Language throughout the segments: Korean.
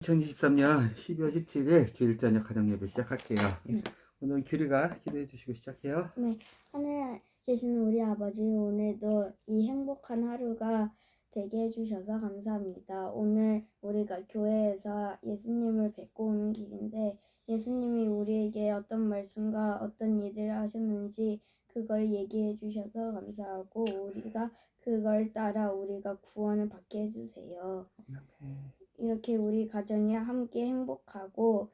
2023년 12월 17일 주일 저녁 가정 예배 시작할게요. 네. 오늘 규리가 기도해 주시고 시작해요. 네, 하늘에 계시는 우리 아버지, 오늘도 이 행복한 하루가 되게 해주셔서 감사합니다. 오늘 우리가 교회에서 예수님을 뵙고 오는 길인데 예수님이 우리에게 어떤 말씀과 어떤 일들을 하셨는지 그걸 얘기해 주셔서 감사하고 우리가 그걸 따라 우리가 구원을 받게 해주세요. 이렇게 우리 가정이 함께 행복하고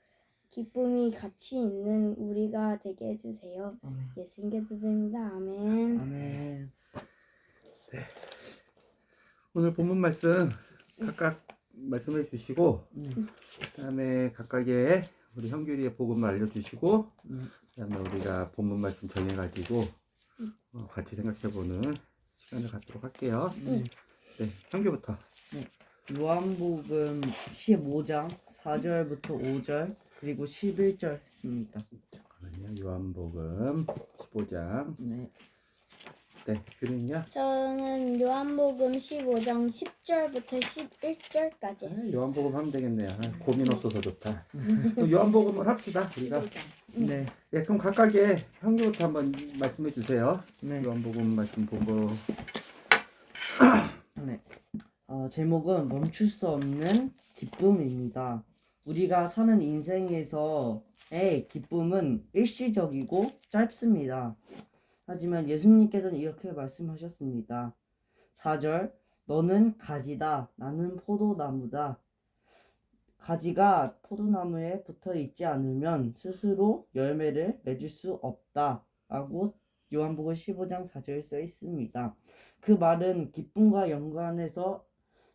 기쁨이 같이 있는 우리가 되게 해주세요. 예수님께 드립니다. 아멘. 아멘. 오늘 본문 말씀 각각 말씀해 주시고 그다음에 각각의 우리 형규리의 복음을 알려주시고 그다음에 우리가 본문 말씀 정해가지고 같이 생각해보는 시간을 갖도록 할게요. 네, 형규부터. 요한복음 15장 4절부터 5절 그리고 11절 했습니다. 잠깐만요. 요한복음 15장. 네. 네, 규리는요? 저는 요한복음 15장 10절부터 11절까지 했어요. 요한복음 하면 되겠네요. 고민 없어서 좋다. 그럼 요한복음을 합시다. 우리가. 네. 네, 그럼 각각의 형규부터 한번 말씀해 주세요. 네. 요한복음 말씀 본 거. 네. 제목은 멈출 수 없는 기쁨입니다. 우리가 사는 인생에서의 기쁨은 일시적이고 짧습니다. 하지만 예수님께서는 이렇게 말씀하셨습니다. 4절 너는 가지다 나는 포도나무다. 가지가 포도나무에 붙어 있지 않으면 스스로 열매를 맺을 수 없다 라고 요한복음 15장 4절에 써 있습니다. 그 말은 기쁨과 연관해서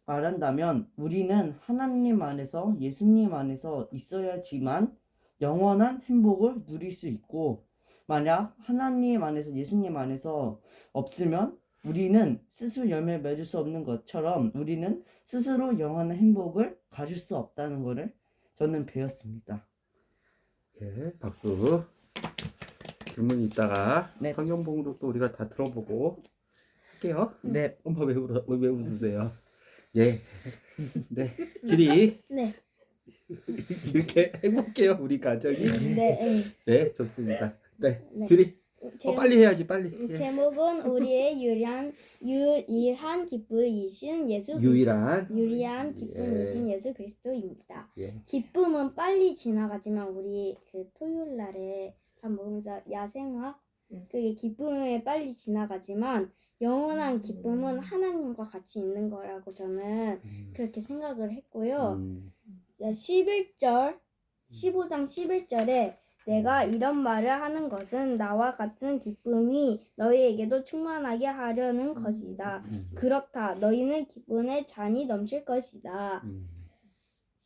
말한다면 우리는 하나님 안에서 예수님 안에서 있어야지만 영원한 행복을 누릴 수 있고 만약 하나님 안에서 예수님 안에서 없으면 우리는 스스로 열매를 맺을 수 없는 것처럼 우리는 스스로 영원한 행복을 가질 수 없다는 것을 저는 배웠습니다. 네, 박수. 질문이 있다가 네. 성경 봉독도 우리가 다 들어보고 할게요. 네. 엄마 왜 웃으세요? 예. 네. 길이 네, 이렇게 해볼게요. 우리 가정이. 네. 네, 좋습니다. 네, 네. 길이. 제목- 빨리 해야지, 빨리. 예. 제목은 우리의 유일한 기쁨이신 유일한 기쁨이신 예수 그리스도입니다. 예. 기쁨은 빨리 지나가지만 우리 그 토요일 날에 밥 먹으면서 야생화 그게 기쁨이 빨리 지나가지만 영원한 기쁨은 하나님과 같이 있는 거라고 저는 그렇게 생각을 했고요. 15장 11절에 내가 이런 말을 하는 것은 나와 같은 기쁨이 너희에게도 충만하게 하려는 것이다. 그렇다. 너희는 기쁨의 잔이 넘칠 것이다.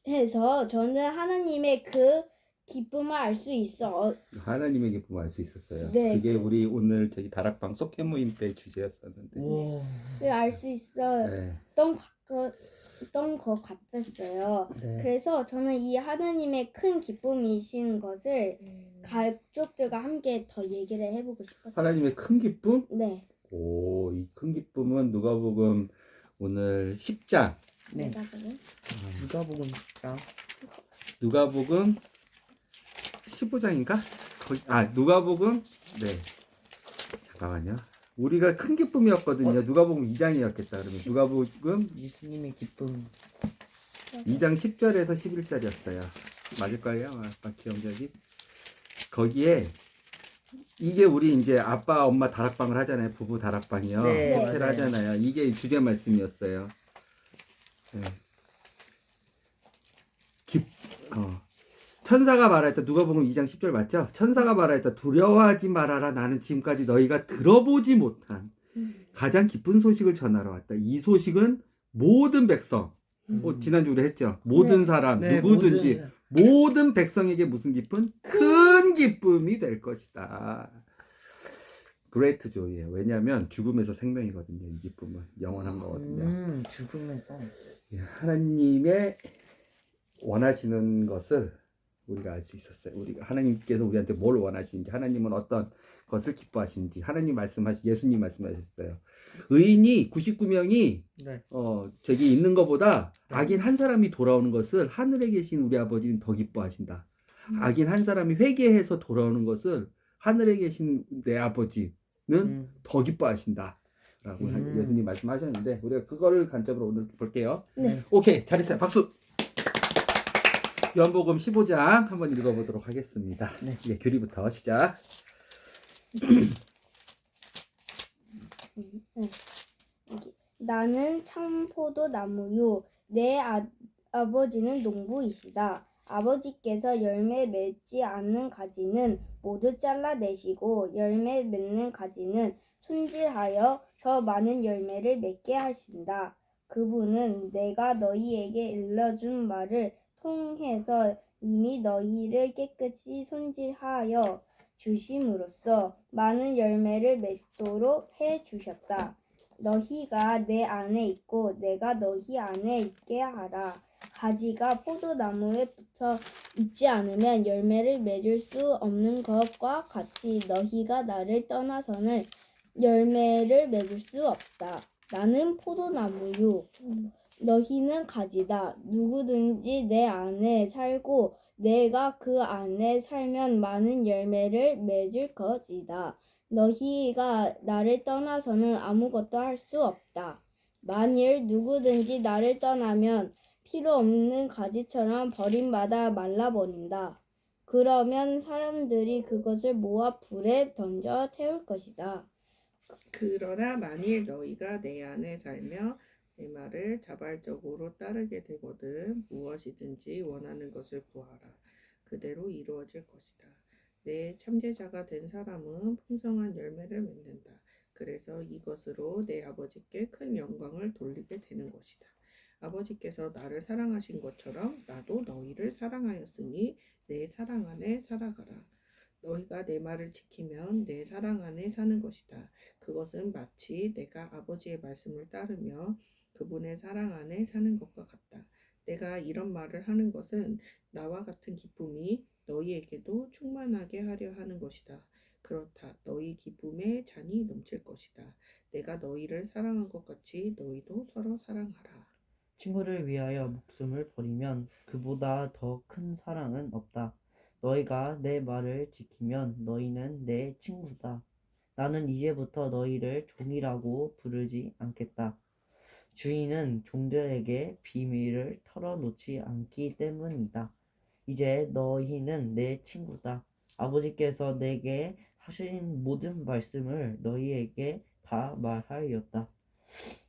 해서 저는 하나님의 그 기쁨을 알 수 있어. 하나님의 기쁨을 알 수 있었어요. 네. 그게 우리 오늘 저기 다락방 소켓 모임 때 주제였었는데. 오. 알 수 있었던 네. 것 같았어요. 네. 그래서 저는 이 하나님의 큰 기쁨이신 것을 가족들과 함께 더 얘기를 해보고 싶었어요. 하나님의 큰 기쁨? 네. 오, 이 큰 기쁨은 누가복음 오늘 10장. 네. 누가복음 10장. 누가복음 15장인가? 누가복음. 네. 잠깐만요. 우리가 큰 기쁨이었거든요. 누가복음 2장이었겠다. 그러면 누가복음 예수님의 기쁨. 2장 10절에서 11절이었어요. 맞을걸요? 아빠 기억력이. 거기에 이게 우리 이제 아빠 엄마 다락방을 하잖아요. 부부 다락방이요. 네, 호텔 맞아요. 하잖아요. 이게 주제 말씀이었어요. 네. 천사가 말했다. 누가복음 2장 10절 맞죠? 천사가 말했다. 두려워하지 말아라. 나는 지금까지 너희가 들어보지 못한 가장 기쁜 소식을 전하러 왔다. 이 소식은 모든 백성. 지난주 우리 했죠. 모든 네. 사람, 네, 누구든지 모든 백성에게 무슨 기쁨? 큰 기쁨이 될 것이다. 그레이트 조이예요. 왜냐하면 죽음에서 생명이거든요. 이 기쁨은 영원한 거거든요. 죽음에서. 하나님의 원하시는 것을 우리가 알 수 있었어요. 우리가 하나님께서 우리한테 뭘 원하시는지, 하나님은 어떤 것을 기뻐하시는지, 예수님 말씀하셨어요. 의인이 99명이 네. 저기 있는 것보다 네. 악인 한 사람이 돌아오는 것을 하늘에 계신 우리 아버지는 더 기뻐하신다. 악인 한 사람이 회개해서 돌아오는 것을 하늘에 계신 내 아버지는 더 기뻐하신다. 라고 예수님 말씀하셨는데 우리가 그거를 관점으로 오늘 볼게요. 네. 오케이, 잘했어요. 박수. 요한복음 15장 한번 읽어보도록 하겠습니다. 네. 예, 교리부터 시작. 나는 참 포도나무요 내 아버지는 농부이시다. 아버지께서 열매 맺지 않는 가지는 모두 잘라내시고 열매 맺는 가지는 손질하여 더 많은 열매를 맺게 하신다. 그분은 내가 너희에게 일러준 말을 통해서 이미 너희를 깨끗이 손질하여 주심으로써 많은 열매를 맺도록 해 주셨다. 너희가 내 안에 있고 내가 너희 안에 있게 하라. 가지가 포도나무에 붙어 있지 않으면 열매를 맺을 수 없는 것과 같이 너희가 나를 떠나서는 열매를 맺을 수 없다. 나는 포도나무요 너희는 가지다. 누구든지 내 안에 살고 내가 그 안에 살면 많은 열매를 맺을 것이다. 너희가 나를 떠나서는 아무것도 할 수 없다. 만일 누구든지 나를 떠나면 필요 없는 가지처럼 버림받아 말라버린다. 그러면 사람들이 그것을 모아 불에 던져 태울 것이다. 그러나 만일 너희가 내 안에 살며 내 말을 자발적으로 따르게 되거든 무엇이든지 원하는 것을 구하라. 그대로 이루어질 것이다. 내 참제자가 된 사람은 풍성한 열매를 맺는다. 그래서 이것으로 내 아버지께 큰 영광을 돌리게 되는 것이다. 아버지께서 나를 사랑하신 것처럼 나도 너희를 사랑하였으니 내 사랑 안에 살아가라. 너희가 내 말을 지키면 내 사랑 안에 사는 것이다. 그것은 마치 내가 아버지의 말씀을 따르며 그분의 사랑 안에 사는 것과 같다. 내가 이런 말을 하는 것은 나와 같은 기쁨이 너희에게도 충만하게 하려 하는 것이다. 그렇다. 너희 기쁨에 잔이 넘칠 것이다. 내가 너희를 사랑한 것 같이 너희도 서로 사랑하라. 친구를 위하여 목숨을 버리면 그보다 더 큰 사랑은 없다. 너희가 내 말을 지키면 너희는 내 친구다. 나는 이제부터 너희를 종이라고 부르지 않겠다. 주인은 종들에게 비밀을 털어놓지 않기 때문이다. 이제 너희는 내 친구다. 아버지께서 내게 하신 모든 말씀을 너희에게 다 말하였다.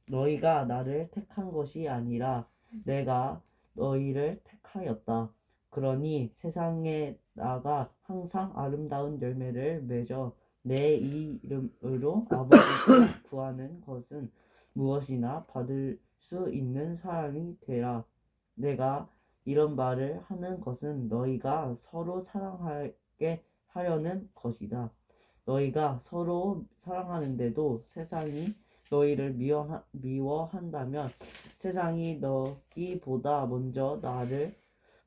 너희가 나를 택한 것이 아니라 내가 너희를 택하였다. 그러니 세상에 나가 항상 아름다운 열매를 맺어 내 이름으로 아버지께 구하는 것은 무엇이나 받을 수 있는 사람이 되라. 내가 이런 말을 하는 것은 너희가 서로 사랑하게 하려는 것이다. 너희가 서로 사랑하는데도 세상이 너희를 미워한다면 세상이 너희보다 먼저 나를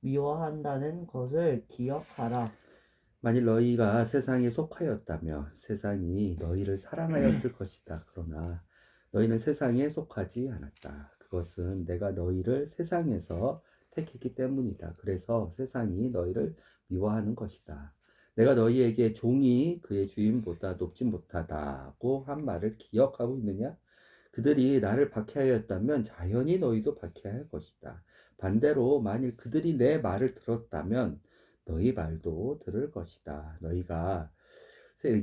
미워한다는 것을 기억하라. 만일 너희가 세상에 속하였다면 세상이 너희를 사랑하였을 것이다. 그러나 너희는 세상에 속하지 않았다. 그것은 내가 너희를 세상에서 택했기 때문이다. 그래서 세상이 너희를 미워하는 것이다. 내가 너희에게 종이 그의 주인보다 높지 못하다고 한 말을 기억하고 있느냐? 그들이 나를 박해하였다면 자연히 너희도 박해할 것이다. 반대로 만일 그들이 내 말을 들었다면 너희 말도 들을 것이다. 너희가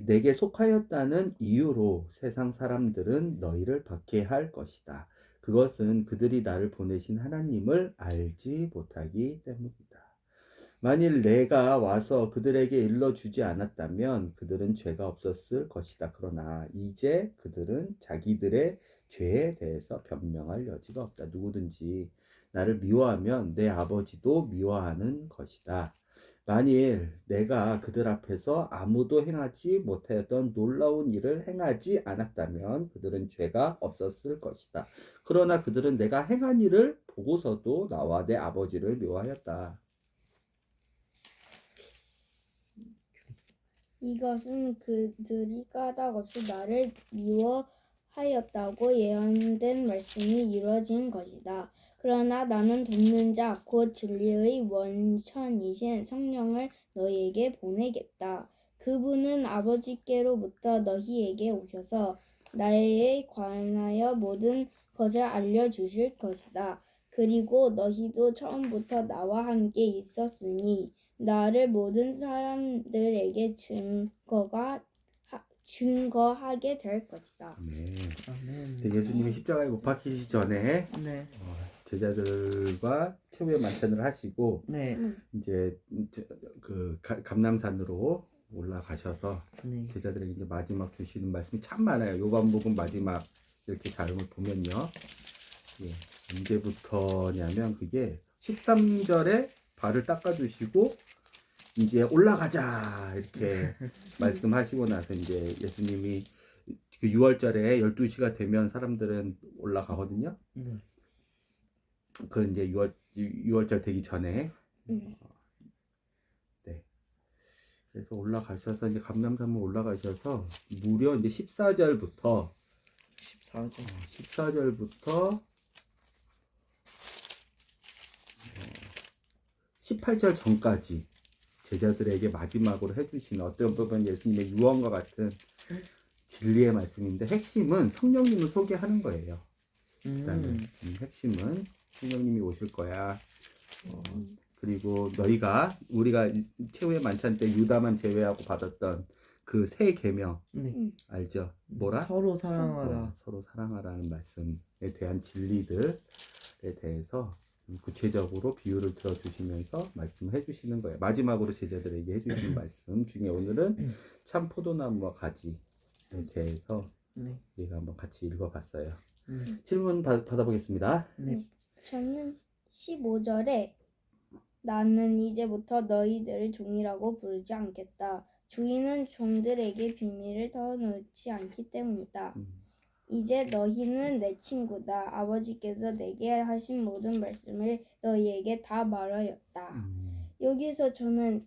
내게 속하였다는 이유로 세상 사람들은 너희를 박해할 것이다. 그것은 그들이 나를 보내신 하나님을 알지 못하기 때문이다. 만일 내가 와서 그들에게 일러주지 않았다면 그들은 죄가 없었을 것이다. 그러나 이제 그들은 자기들의 죄에 대해서 변명할 여지가 없다. 누구든지 나를 미워하면 내 아버지도 미워하는 것이다. 만일 내가 그들 앞에서 아무도 행하지 못하였던 놀라운 일을 행하지 않았다면 그들은 죄가 없었을 것이다. 그러나 그들은 내가 행한 일을 보고서도 나와 내 아버지를 미워하였다. 이것은 그들이 까닭없이 나를 미워하였다고 예언된 말씀이 이루어진 것이다. 그러나 나는 돕는 자, 곧 진리의 원천이신 성령을 너희에게 보내겠다. 그분은 아버지께로부터 너희에게 오셔서 나에 관하여 모든 것을 알려주실 것이다. 그리고 너희도 처음부터 나와 함께 있었으니 나를 모든 사람들에게 증거하게 될 것이다. 네. 아멘. 근데 예수님이 십자가에 못 박히시기 전에 네. 제자들과 최후의 만찬을 하시고 네. 이제 그 감람산으로 올라가셔서 네. 제자들에게 이제 마지막 주시는 말씀이 참 많아요. 요한복음 마지막 이렇게 자료를 보면요. 예, 언제부터냐면 그게 13절에 발을 닦아주시고 이제 올라가자 이렇게 말씀하시고 나서 이제 예수님이 그 6월절에 12시가 되면 사람들은 올라가거든요. 네. 그 이제 6월절 되기 전에 네. 그래서 올라가셔서 이제 감람산을 올라가셔서 무려 이제 14절부터 14절. 18절 전까지 제자들에게 마지막으로 해주시는 어떤 부분 예수님의 유언과 같은 진리의 말씀인데 핵심은 성령님을 소개하는 거예요. 일단은 핵심은 성령님이 오실 거야. 그리고 우리가 최후의 만찬 때 유다만 제외하고 받았던 그 새 계명 네. 알죠? 뭐라? 서로 사랑하라. 서로 사랑하라는 말씀에 대한 진리들에 대해서 구체적으로 비유를 들어주시면서 말씀해 주시는 거예요. 마지막으로 제자들에게 해주시는 말씀 중에 오늘은 참 포도나무와 가지에 대해서 네. 우리가 한번 같이 읽어봤어요. 네. 질문 받아보겠습니다. 네. 저는 15절에 나는 이제부터 너희들을 종이라고 부르지 않겠다. 주인은 종들에게 비밀을 털어놓지 않기 때문이다. 이제 너희는 내 친구다. 아버지께서 내게 하신 모든 말씀을 너희에게 다 말하였다. 여기서 저는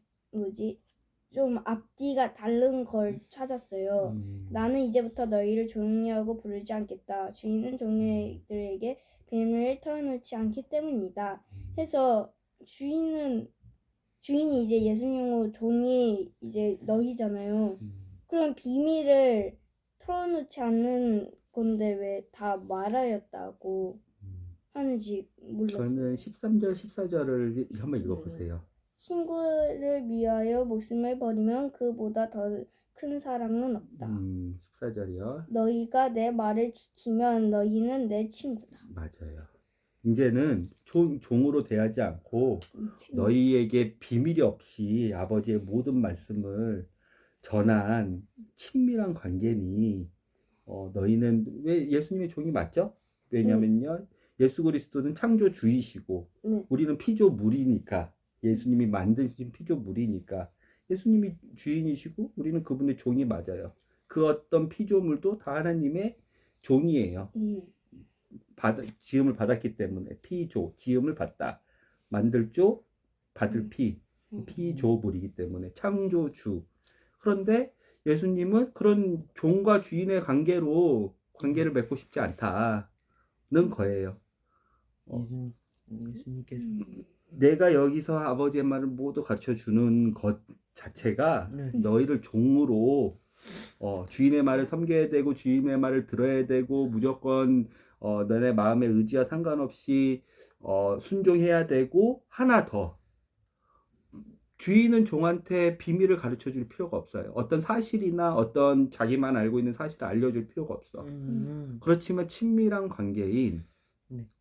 좀 앞뒤가 다른 걸 찾았어요. 나는 이제부터 너희를 종이라고 부르지 않겠다. 주인은 종들에게 비밀을 털어놓지 않기 때문이다. 해서 주인이 이제 예수님으로 종이 이제 너희잖아요. 그럼 비밀을 털어놓지 않는 건데 왜 다 말하였다고 하는지 몰랐어요. 저는 13절, 14절을 한번 읽어보세요. 친구를 위하여 목숨을 버리면 그보다 더 큰 사랑은 없다. 14절이요. 너희가 내 말을 지키면 너희는 내 친구다. 맞아요. 이제는 종으로 대하지 않고 친구. 너희에게 비밀이 없이 아버지의 모든 말씀을 전한 친밀한 관계니 너희는 왜 예수님의 종이 맞죠? 왜냐면요 예수 그리스도는 창조주이시고 우리는 피조물이니까 예수님이 만드신 피조물이니까 예수님이 주인이시고 우리는 그분의 종이 맞아요. 그 어떤 피조물도 다 하나님의 종이에요. 지음을 받았기 때문에 피조, 지음을 받다. 만들 조, 받을 피조물이기 때문에 창조주. 그런데 예수님은 그런 종과 주인의 관계를 맺고 싶지 않다는 거예요. 예수님께서 내가 여기서 아버지의 말을 모두 가르쳐 주는 것 자체가 너희를 종으로 주인의 말을 섬겨야 되고 주인의 말을 들어야 되고 무조건 너네 마음의 의지와 상관없이 순종해야 되고 하나 더 주인은 종한테 비밀을 가르쳐 줄 필요가 없어요. 어떤 사실이나 어떤 자기만 알고 있는 사실을 알려줄 필요가 없어. 그렇지만 친밀한 관계인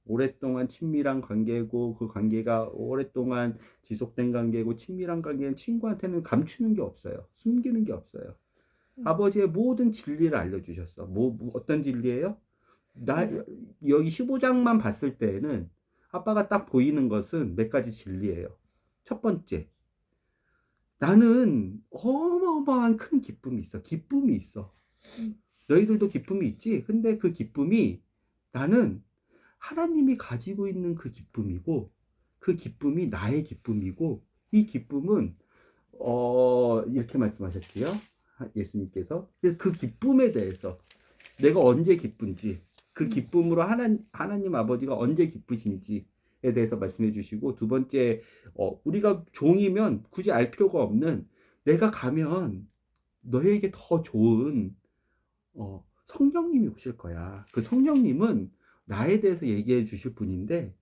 오랫동안 친밀한 관계고 그 관계가 오랫동안 지속된 관계고 친밀한 관계는 친구한테는 감추는 게 없어요. 숨기는 게 없어요. 아버지의 모든 진리를 알려주셨어. 어떤 진리예요? 여기 15장만 봤을 때는 아빠가 딱 보이는 것은 몇 가지 진리예요. 첫 번째, 나는 어마어마한 큰 기쁨이 있어. 너희들도 기쁨이 있지? 근데 그 기쁨이 나는 하나님이 가지고 있는 그 기쁨이고 그 기쁨이 나의 기쁨이고 이 기쁨은 이렇게 말씀하셨지요. 예수님께서 그 기쁨에 대해서 내가 언제 기쁜지, 그 기쁨으로 하나님 아버지가 언제 기쁘신지에 대해서 말씀해 주시고, 두 번째, 우리가 종이면 굳이 알 필요가 없는, 내가 가면 너에게 더 좋은 성령님이 오실 거야. 그 성령님은 나에 대해서 얘기해 주실 분인데,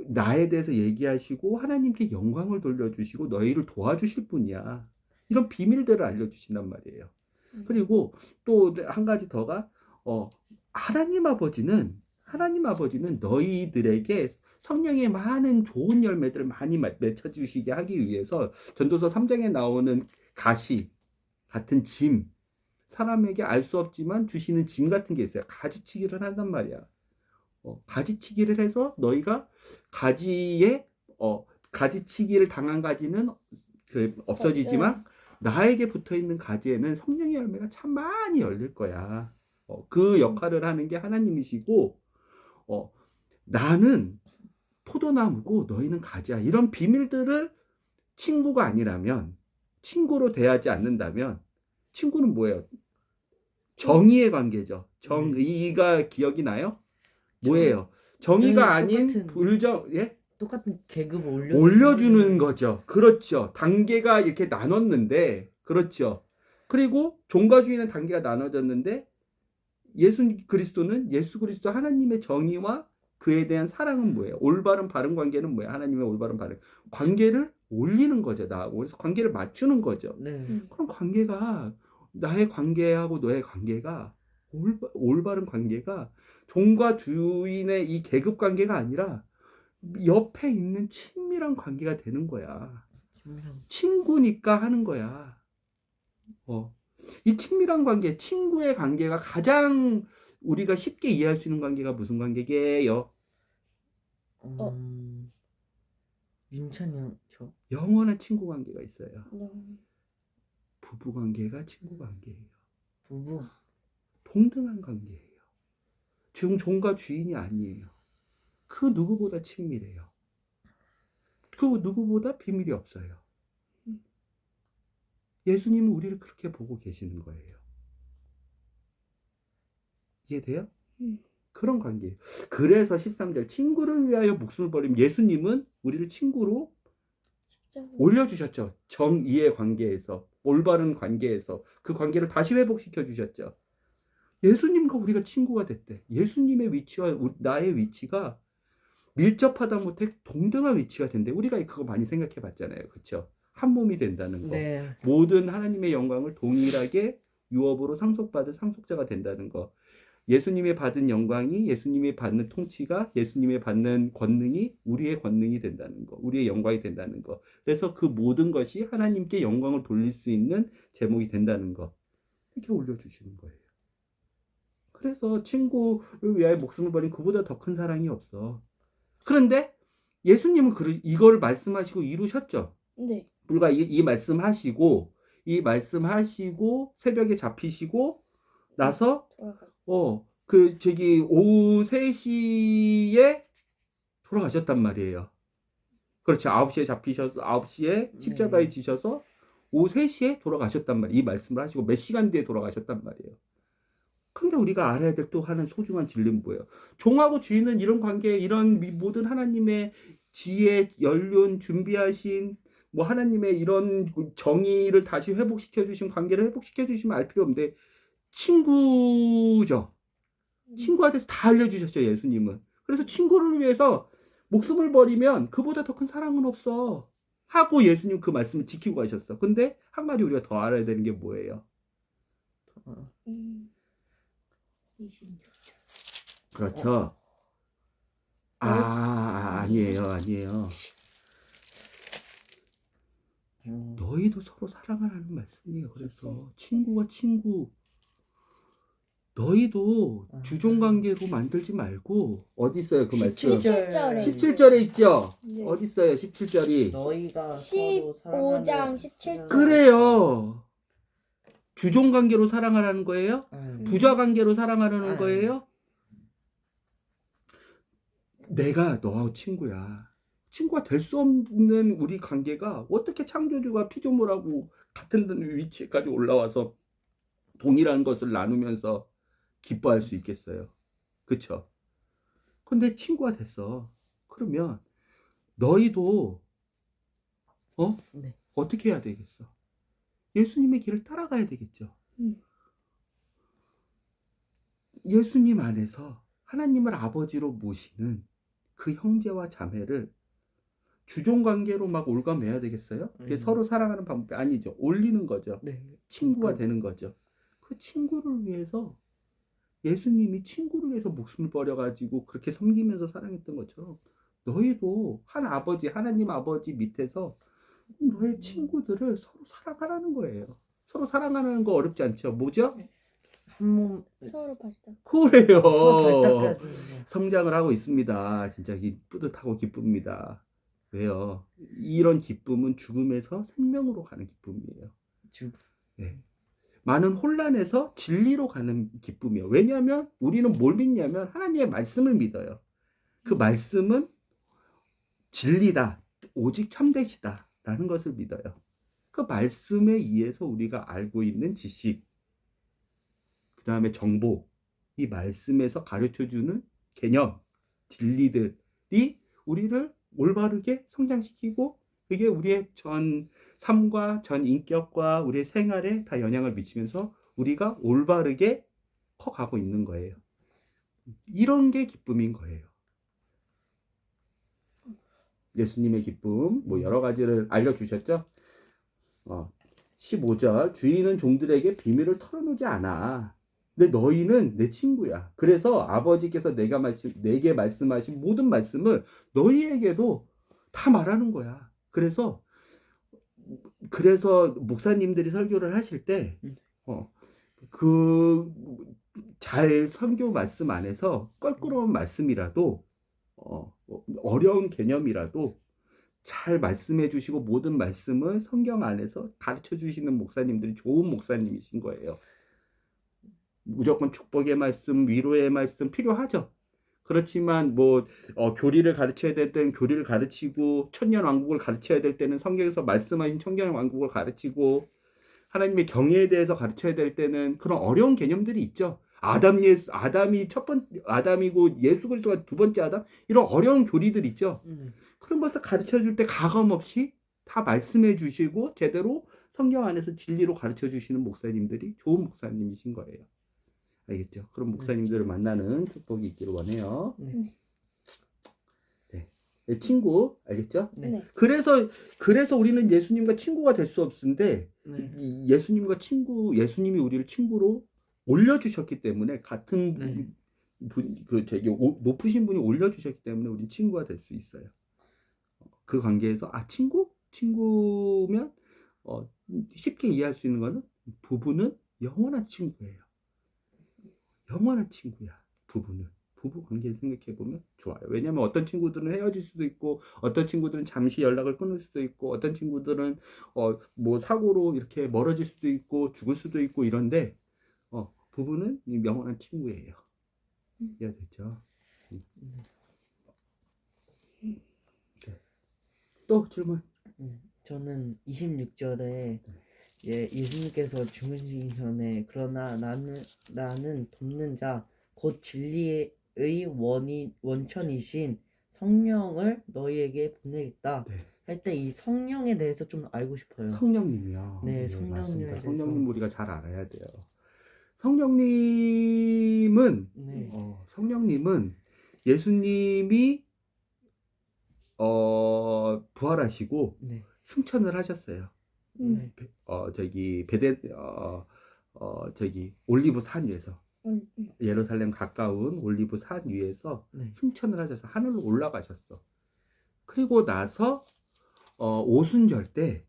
나에 대해서 얘기하시고 하나님께 영광을 돌려주시고 너희를 도와주실 분이야. 이런 비밀들을 알려주신단 말이에요. 그리고 또 한 가지 더가 하나님 아버지는 너희들에게 성령의 많은 좋은 열매들을 많이 맺혀주시게 하기 위해서 전도서 3장에 나오는 가시 같은 짐, 사람에게 알 수 없지만 주시는 짐 같은 게 있어요. 가지치기를 한단 말이야. 가지치기를 해서 너희가 가지치기를 당한 가지는 없어지지만 나에게 붙어있는 가지에는 성령의 열매가 참 많이 열릴 거야. 그 역할을 하는 게 하나님이시고, 나는 포도나무고 너희는 가지야. 이런 비밀들을 친구가 아니라면, 친구로 대하지 않는다면, 친구는 뭐예요? 정의의 관계죠. 정의가 기억이 나요? 뭐예요? 정의가 아닌 불정, 예? 똑같은 계급을 올려주는 거죠. 그렇죠. 단계가 이렇게 나눴는데, 그렇죠. 그리고 종과 주인은 단계가 나눠졌는데, 예수 그리스도 하나님의 정의와 그에 대한 사랑은 뭐예요? 올바른 바른 관계는 뭐예요? 하나님의 올바른 바른 관계를 올리는 거죠. 그래서 관계를 맞추는 거죠. 네. 그럼 관계가, 나의 관계하고 너의 관계가 올바른 관계가 종과 주인의 이 계급 관계가 아니라 옆에 있는 친밀한 관계가 되는 거야. 친구니까 하는 거야. 이 친밀한 관계, 친구의 관계가 가장 우리가 쉽게 이해할 수 있는 관계가 무슨 관계게요? 윤찬이 형, 저? 영원한 친구 관계가 있어요. 네. 부부 관계가 친구 관계예요. 부부. 동등한 관계예요. 지금 종과 주인이 아니에요. 그 누구보다 친밀해요. 그 누구보다 비밀이 없어요. 예수님은 우리를 그렇게 보고 계시는 거예요. 이해돼요? 그런 관계예요. 그래서 13절 친구를 위하여 목숨을 버리면 예수님은 우리를 친구로 올려주셨죠. 정의의 관계에서, 올바른 관계에서 그 관계를 다시 회복시켜 주셨죠. 예수님과 우리가 친구가 됐대. 예수님의 위치와 나의 위치가 밀접하다 못해 동등한 위치가 된대. 우리가 그거 많이 생각해 봤잖아요. 그렇죠? 한 몸이 된다는 거. 네. 모든 하나님의 영광을 동일하게 유업으로 상속받을 상속자가 된다는 거. 예수님의 받은 영광이, 예수님이 받는 통치가, 예수님의 받는 권능이 우리의 권능이 된다는 거. 우리의 영광이 된다는 거. 그래서 그 모든 것이 하나님께 영광을 돌릴 수 있는 제목이 된다는 거. 이렇게 올려주시는 거예요. 그래서 친구를 위하여 목숨을 버린 그보다 더 큰 사랑이 없어. 그런데 예수님은 이걸 말씀하시고 이루셨죠. 네. 불과 이 말씀하시고 새벽에 잡히시고 나서 오후 3시에 돌아가셨단 말이에요. 그렇죠. 9시에 잡히셔서 9시에 십자가에 지셔서 오후 3시에 돌아가셨단 말이에요. 이 말씀을 하시고 몇 시간 뒤에 돌아가셨단 말이에요. 근데 우리가 알아야 될 또 하는 소중한 진리는 뭐예요? 종하고 주인은 이런 관계, 이런 모든 하나님의 지혜, 연륜, 준비하신 하나님의 이런 정의를 다시 회복시켜 주신 관계를 회복시켜 주시면 알 필요 없는데 친구죠. 친구한테서 다 알려주셨죠, 예수님은. 그래서 친구를 위해서 목숨을 버리면 그보다 더 큰 사랑은 없어 하고 예수님 그 말씀을 지키고 가셨어. 근데 한 가지 우리가 더 알아야 되는 게 뭐예요? 26절. 그렇죠. 아니에요. 너희도 서로 사랑하라는 말씀이에요. 그래서 친구가 친구, 너희도 주종관계로 만들지 말고, 어디 있어요 그 말씀? 17절에 17절에 있죠. 네. 어디 있어요 17절이? 너희가 15장 17절. 그래요. 주종관계로 사랑하라는 거예요? 네. 부자관계로 사랑하라는 거예요? 내가 너하고 친구야. 친구가 될 수 없는 우리 관계가 어떻게 창조주가 피조물하고 같은 위치까지 올라와서 동일한 것을 나누면서 기뻐할 수 있겠어요. 그쵸? 근데 친구가 됐어. 그러면 너희도 네. 어떻게 해야 되겠어? 예수님의 길을 따라가야 되겠죠. 예수님 안에서 하나님을 아버지로 모시는 그 형제와 자매를 주종 관계로 막 올가매야 되겠어요? 그게 서로 사랑하는 방법이 아니죠. 올리는 거죠. 네. 친구가 되는 거죠. 그 친구를 위해서 예수님이 친구를 위해서 목숨을 버려가지고 그렇게 섬기면서 사랑했던 것처럼 너희도 한 아버지, 하나님 아버지 밑에서 너의 친구들을 서로 사랑하라는 거예요. 서로 사랑하는 거 어렵지 않죠? 뭐죠? 한 몸 서로 발달. 그래요. 서로 발닦아야 되는 성장을 하고 있습니다. 진짜 뿌듯하고 기쁩니다. 왜요? 이런 기쁨은 죽음에서 생명으로 가는 기쁨이에요. 주. 네. 많은 혼란에서 진리로 가는 기쁨이에요. 왜냐하면 우리는 뭘 믿냐면 하나님의 말씀을 믿어요. 그 말씀은 진리다. 오직 참되시다. 라는 것을 믿어요. 그 말씀에 의해서 우리가 알고 있는 지식, 그 다음에 정보, 이 말씀에서 가르쳐주는 개념, 진리들이 우리를 올바르게 성장시키고 그게 우리의 전 삶과 전 인격과 우리의 생활에 다 영향을 미치면서 우리가 올바르게 커가고 있는 거예요. 이런 게 기쁨인 거예요. 예수님의 기쁨, 뭐 여러 가지를 알려주셨죠? 15절, 주인은 종들에게 비밀을 털어놓지 않아. 근데 너희는 내 친구야. 그래서 아버지께서 내게 말씀하신 모든 말씀을 너희에게도 다 말하는 거야. 그래서 목사님들이 설교를 하실 때, 잘 설교 말씀 안에서 껄끄러운 말씀이라도, 어려운 개념이라도 잘 말씀해 주시고 모든 말씀을 성경 안에서 가르쳐 주시는 목사님들이 좋은 목사님이신 거예요. 무조건 축복의 말씀, 위로의 말씀 필요하죠. 그렇지만 교리를 가르쳐야 될 때는 교리를 가르치고 천년왕국을 가르쳐야 될 때는 성경에서 말씀하신 천년왕국을 가르치고 하나님의 경애에 대해서 가르쳐야 될 때는 그런 어려운 개념들이 있죠. 아담이 아담이고 예수 그리스도가 두 번째 아담, 이런 어려운 교리들 있죠. 그런 것을 가르쳐 줄 때 가감 없이 다 말씀해 주시고 제대로 성경 안에서 진리로 가르쳐 주시는 목사님들이 좋은 목사님이신 거예요. 알겠죠? 그런 목사님들을 만나는 축복이 있기를 원해요. 네. 친구, 알겠죠? 네. 그래서 우리는 예수님과 친구가 될 수 없는데 네. 예수님이 우리를 친구로 올려주셨기 때문에 같은 네. 높으신 분이 올려주셨기 때문에 우린 친구가 될 수 있어요. 그 관계에서 친구면 쉽게 이해할 수 있는 거는 부부는 영원한 친구예요. 영원한 친구야. 부부 관계를 생각해 보면 좋아요. 왜냐하면 어떤 친구들은 헤어질 수도 있고 어떤 친구들은 잠시 연락을 끊을 수도 있고 어떤 친구들은 사고로 이렇게 멀어질 수도 있고 죽을 수도 있고 이런데 부부는 영원한 친구예요. 이해됐죠? 네. 또 질문. 저는 26절에 예수님께서 죽으시기 전에 그러나 나는 돕는 자 곧 진리의 원천이신 성령을 너희에게 보내겠다 네. 할 때 이 성령에 대해서 좀 알고 싶어요. 성령님이요. 네, 맞습니다. 성령님에 대해서. 성령님 우리가 잘 알아야 돼요. 성령님은 네. 성령님은 예수님이 부활하시고 네. 승천을 하셨어요. 네. 올리브 산 위에서 음. 예루살렘 가까운 올리브 산 위에서 네. 승천을 하셔서 하늘로 올라가셨어. 그리고 나서 오순절 때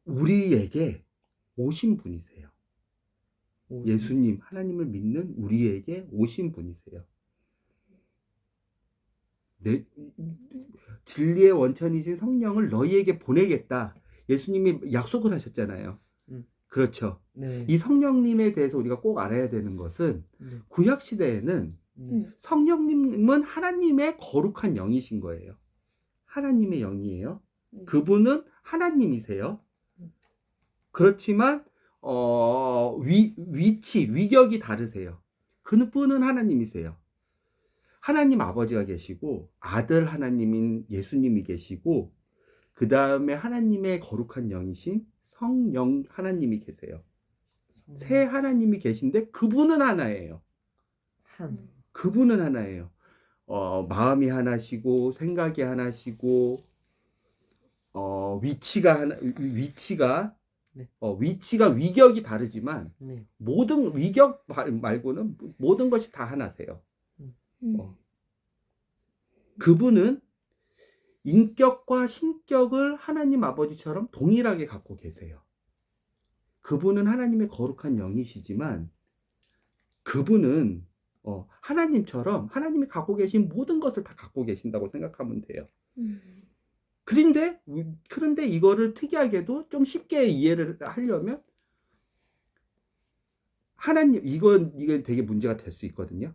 우리에게 오신 분이세요. 예수님, 하나님을 믿는 우리에게 오신 분이세요. 진리의 원천이신 성령을 너희에게 보내겠다. 예수님이 약속을 하셨잖아요. 그렇죠. 네. 이 성령님에 대해서 우리가 꼭 알아야 되는 것은 네. 구약 시대에는 네. 성령님은 하나님의 거룩한 영이신 거예요. 하나님의 영이에요. 음. 그분은 하나님이세요. 그렇지만 위격이 다르세요. 그분은 하나님이세요. 하나님 아버지가 계시고 아들 하나님인 예수님이 계시고 그 다음에 하나님의 거룩한 영이신 성령 하나님이 계세요. 세 하나님이 계신데 그분은 하나예요. 한. 그분은 하나예요. 마음이 하나시고 생각이 하나시고 위치가 네. 위치가 위격이 다르지만 네. 모든 위격 말고는 모든 것이 다 하나세요. 그분은 인격과 신격을 하나님 아버지처럼 동일하게 갖고 계세요. 그분은 하나님의 거룩한 영이시지만 그분은 하나님처럼 하나님이 갖고 계신 모든 것을 다 갖고 계신다고 생각하면 돼요. 그런데 이거를 특이하게도 좀 쉽게 이해를 하려면 하나님 이건 되게 문제가 될 수 있거든요.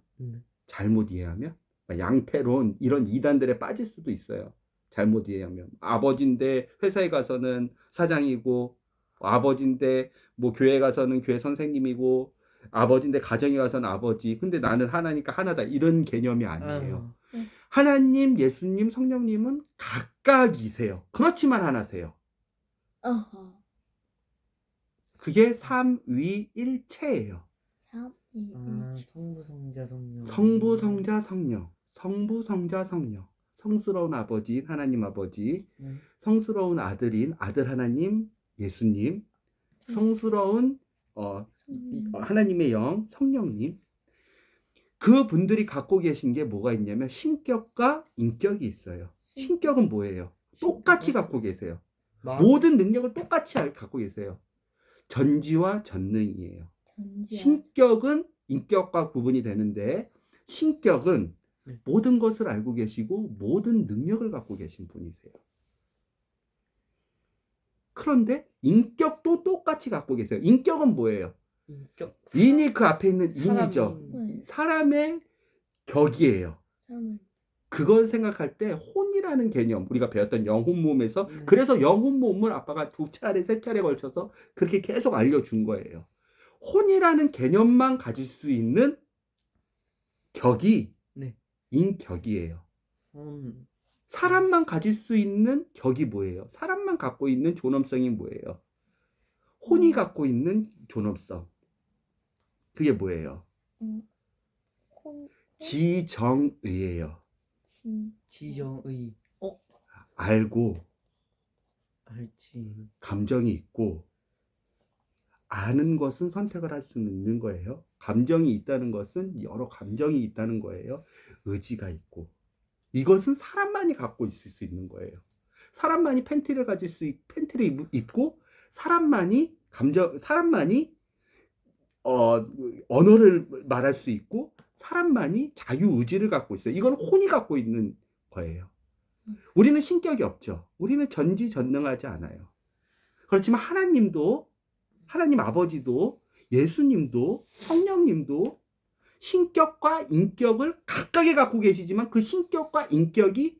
잘못 이해하면 양태론 이런 이단들에 빠질 수도 있어요. 잘못 이해하면 아버지인데 회사에 가서는 사장이고 아버지인데 뭐 교회 가서는 교회 선생님이고 아버지인데 가정에 가서는 아버지. 근데 나는 하나니까 하나다. 이런 개념이 아니에요. 하나님, 예수님, 성령님은 각각이세요. 그렇지만 하나세요. 어허. 그게 삼위일체예요. 성부, 성자, 성령. 성부, 성자, 성령. 성부, 성자, 성령. 성스러운 아버지인 하나님 아버지, 성스러운 아들인 아들 하나님 예수님, 성스러운 하나님의 영 성령님. 그분들이 갖고 계신 게 뭐가 있냐면 신격과 인격이 있어요. 신격은 뭐예요? 똑같이 갖고 계세요. 모든 능력을 똑같이 갖고 계세요. 전지와 전능이에요. 신격은 인격과 구분이 되는데 신격은 모든 것을 알고 계시고 모든 능력을 갖고 계신 분이세요. 그런데 인격도 똑같이 갖고 계세요. 인격은 뭐예요? 인격. 인이 그 앞에 있는 인이죠. 네. 사람의 격이에요. 사람은 그걸 생각할 때 혼이라는 개념, 우리가 배웠던 영혼몸에서 그래서 영혼몸을 아빠가 2차례, 3차례 걸쳐서 그렇게 계속 알려준 거예요. 혼이라는 개념만 가질 수 있는 격이 인격이에요. 사람만 가질 수 있는 격이 뭐예요? 사람만 갖고 있는 존엄성이 뭐예요? 혼이 갖고 있는 존엄성. 그게 뭐예요? 지정의예요. 지정의. 알고 알지. 감정이 있고 아는 것은 선택을 할 수는 있는 거예요. 감정이 있다는 것은 여러 감정이 있다는 거예요. 의지가 있고 이것은 사람만이 갖고 있을 수 있는 거예요. 사람만이 팬티를 입고 사람만이 언어를 말할 수 있고 사람만이 자유의지를 갖고 있어요. 이건 혼이 갖고 있는 거예요. 우리는 신격이 없죠. 우리는 전지전능하지 않아요. 그렇지만 하나님 아버지도 예수님도 성령님도 신격과 인격을 각각에 갖고 계시지만 그 신격과 인격이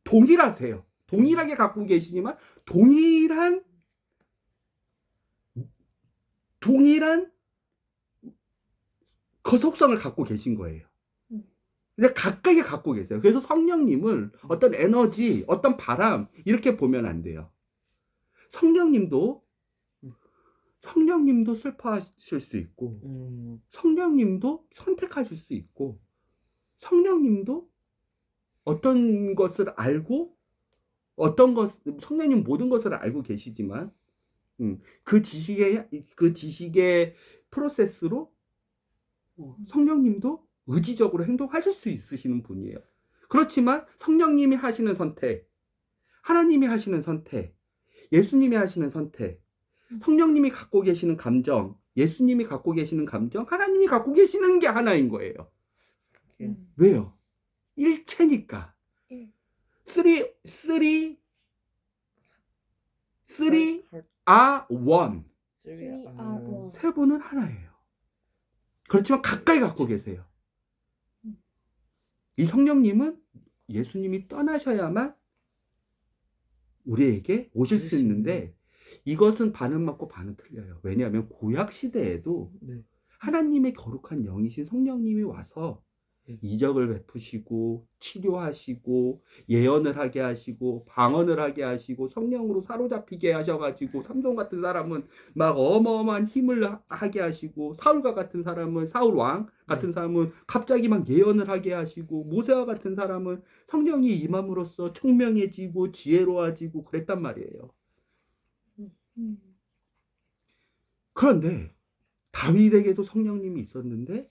동일하세요. 동일하게 갖고 계시지만 동일한 그 속성을 갖고 계신 거예요. 근데 각각에 갖고 계세요. 그래서 성령님을 어떤 에너지, 어떤 바람 이렇게 보면 안 돼요. 성령님도 슬퍼하실 수 있고 성령님도 선택하실 수 있고 성령님도 어떤 것을 알고 성령님 모든 것을 알고 계시지만 그 지식의 프로세스로 성령님도 의지적으로 행동하실 수 있으시는 분이에요. 그렇지만 성령님이 하시는 선택, 하나님이 하시는 선택, 예수님이 하시는 선택, 성령님이 갖고 계시는 감정, 예수님이 갖고 계시는 감정, 하나님이 갖고 계시는 게 하나인 거예요. 왜요? 일체니까. Three are one. Three are one. 세 분은 하나예요. 그렇지만 가까이 갖고 계세요. 이 성령님은 예수님이 떠나셔야만 우리에게 오실 수 있는데 이것은 반은 맞고 반은 틀려요. 왜냐하면 구약 시대에도 네. 하나님의 거룩한 영이신 성령님이 와서 이적을 베푸시고 치료하시고 예언을 하게 하시고 방언을 하게 하시고 성령으로 사로잡히게 하셔가지고 삼손 같은 사람은 막 어마어마한 힘을 하게 하시고 사울과 같은 사람은 사울 왕 같은 사람은 갑자기 막 예언을 하게 하시고 모세와 같은 사람은 성령이 임함으로써 총명해지고 지혜로워지고 그랬단 말이에요. 그런데 다윗에게도 성령님이 있었는데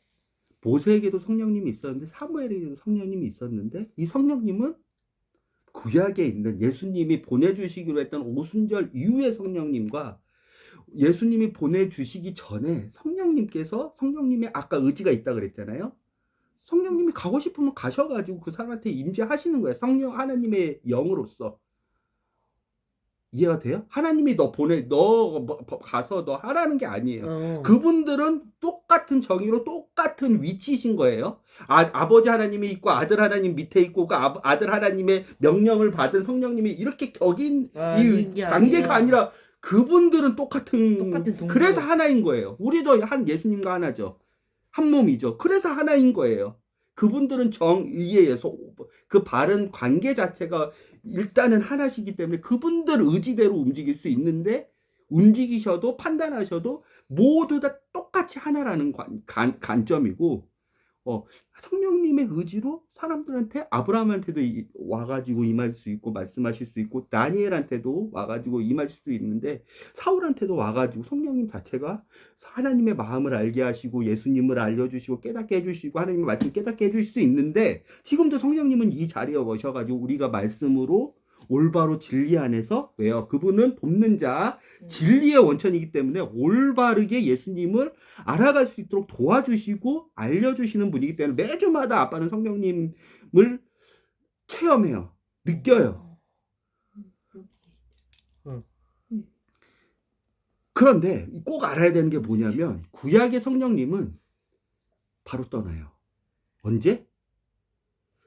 모세에게도 성령님이 있었는데 사무엘에게도 성령님이 있었는데 이 성령님은 구약에 있는 예수님이 보내주시기로 했던 오순절 이후의 성령님과 예수님이 보내주시기 전에 성령님이 아까 의지가 있다 그랬잖아요. 성령님이 가고 싶으면 가셔가지고 그 사람한테 임재하시는 거예요. 성령 하나님의 영으로서. 이해가 돼요? 하나님이 너 가서 너 하라는 게 아니에요. 그분들은 똑같은 정의로 똑같은 위치이신 거예요. 아버지 하나님이 있고 아들 하나님 밑에 있고 그 아들 하나님의 명령을 받은 성령님이 이렇게 격인 이 관계가 아니라 그분들은 똑같은 동료. 그래서 하나인 거예요. 우리도 한 예수님과 하나죠. 한 몸이죠. 그래서 하나인 거예요. 그분들은 정의에 의해서 그 바른 관계 자체가 일단은 하나시기 때문에 그분들 의지대로 움직일 수 있는데 움직이셔도 판단하셔도 모두 다 똑같이 하나라는 관점이고 성령님의 의지로 사람들한테 아브라함한테도 와가지고 임할 수 있고 말씀하실 수 있고 다니엘한테도 와가지고 임하실 수 있는데 사울한테도 와가지고 성령님 자체가 하나님의 마음을 알게 하시고 예수님을 알려주시고 깨닫게 해주시고 하나님의 말씀 깨닫게 해줄 수 있는데 지금도 성령님은 이 자리에 오셔가지고 우리가 말씀으로 올바로 진리 안에서 왜요? 그분은 돕는 자 진리의 원천이기 때문에 올바르게 예수님을 알아갈 수 있도록 도와주시고 알려주시는 분이기 때문에 매주마다 아빠는 성령님을 체험해요. 느껴요. 그런데 꼭 알아야 되는 게 뭐냐면 구약의 성령님은 바로 떠나요. 언제?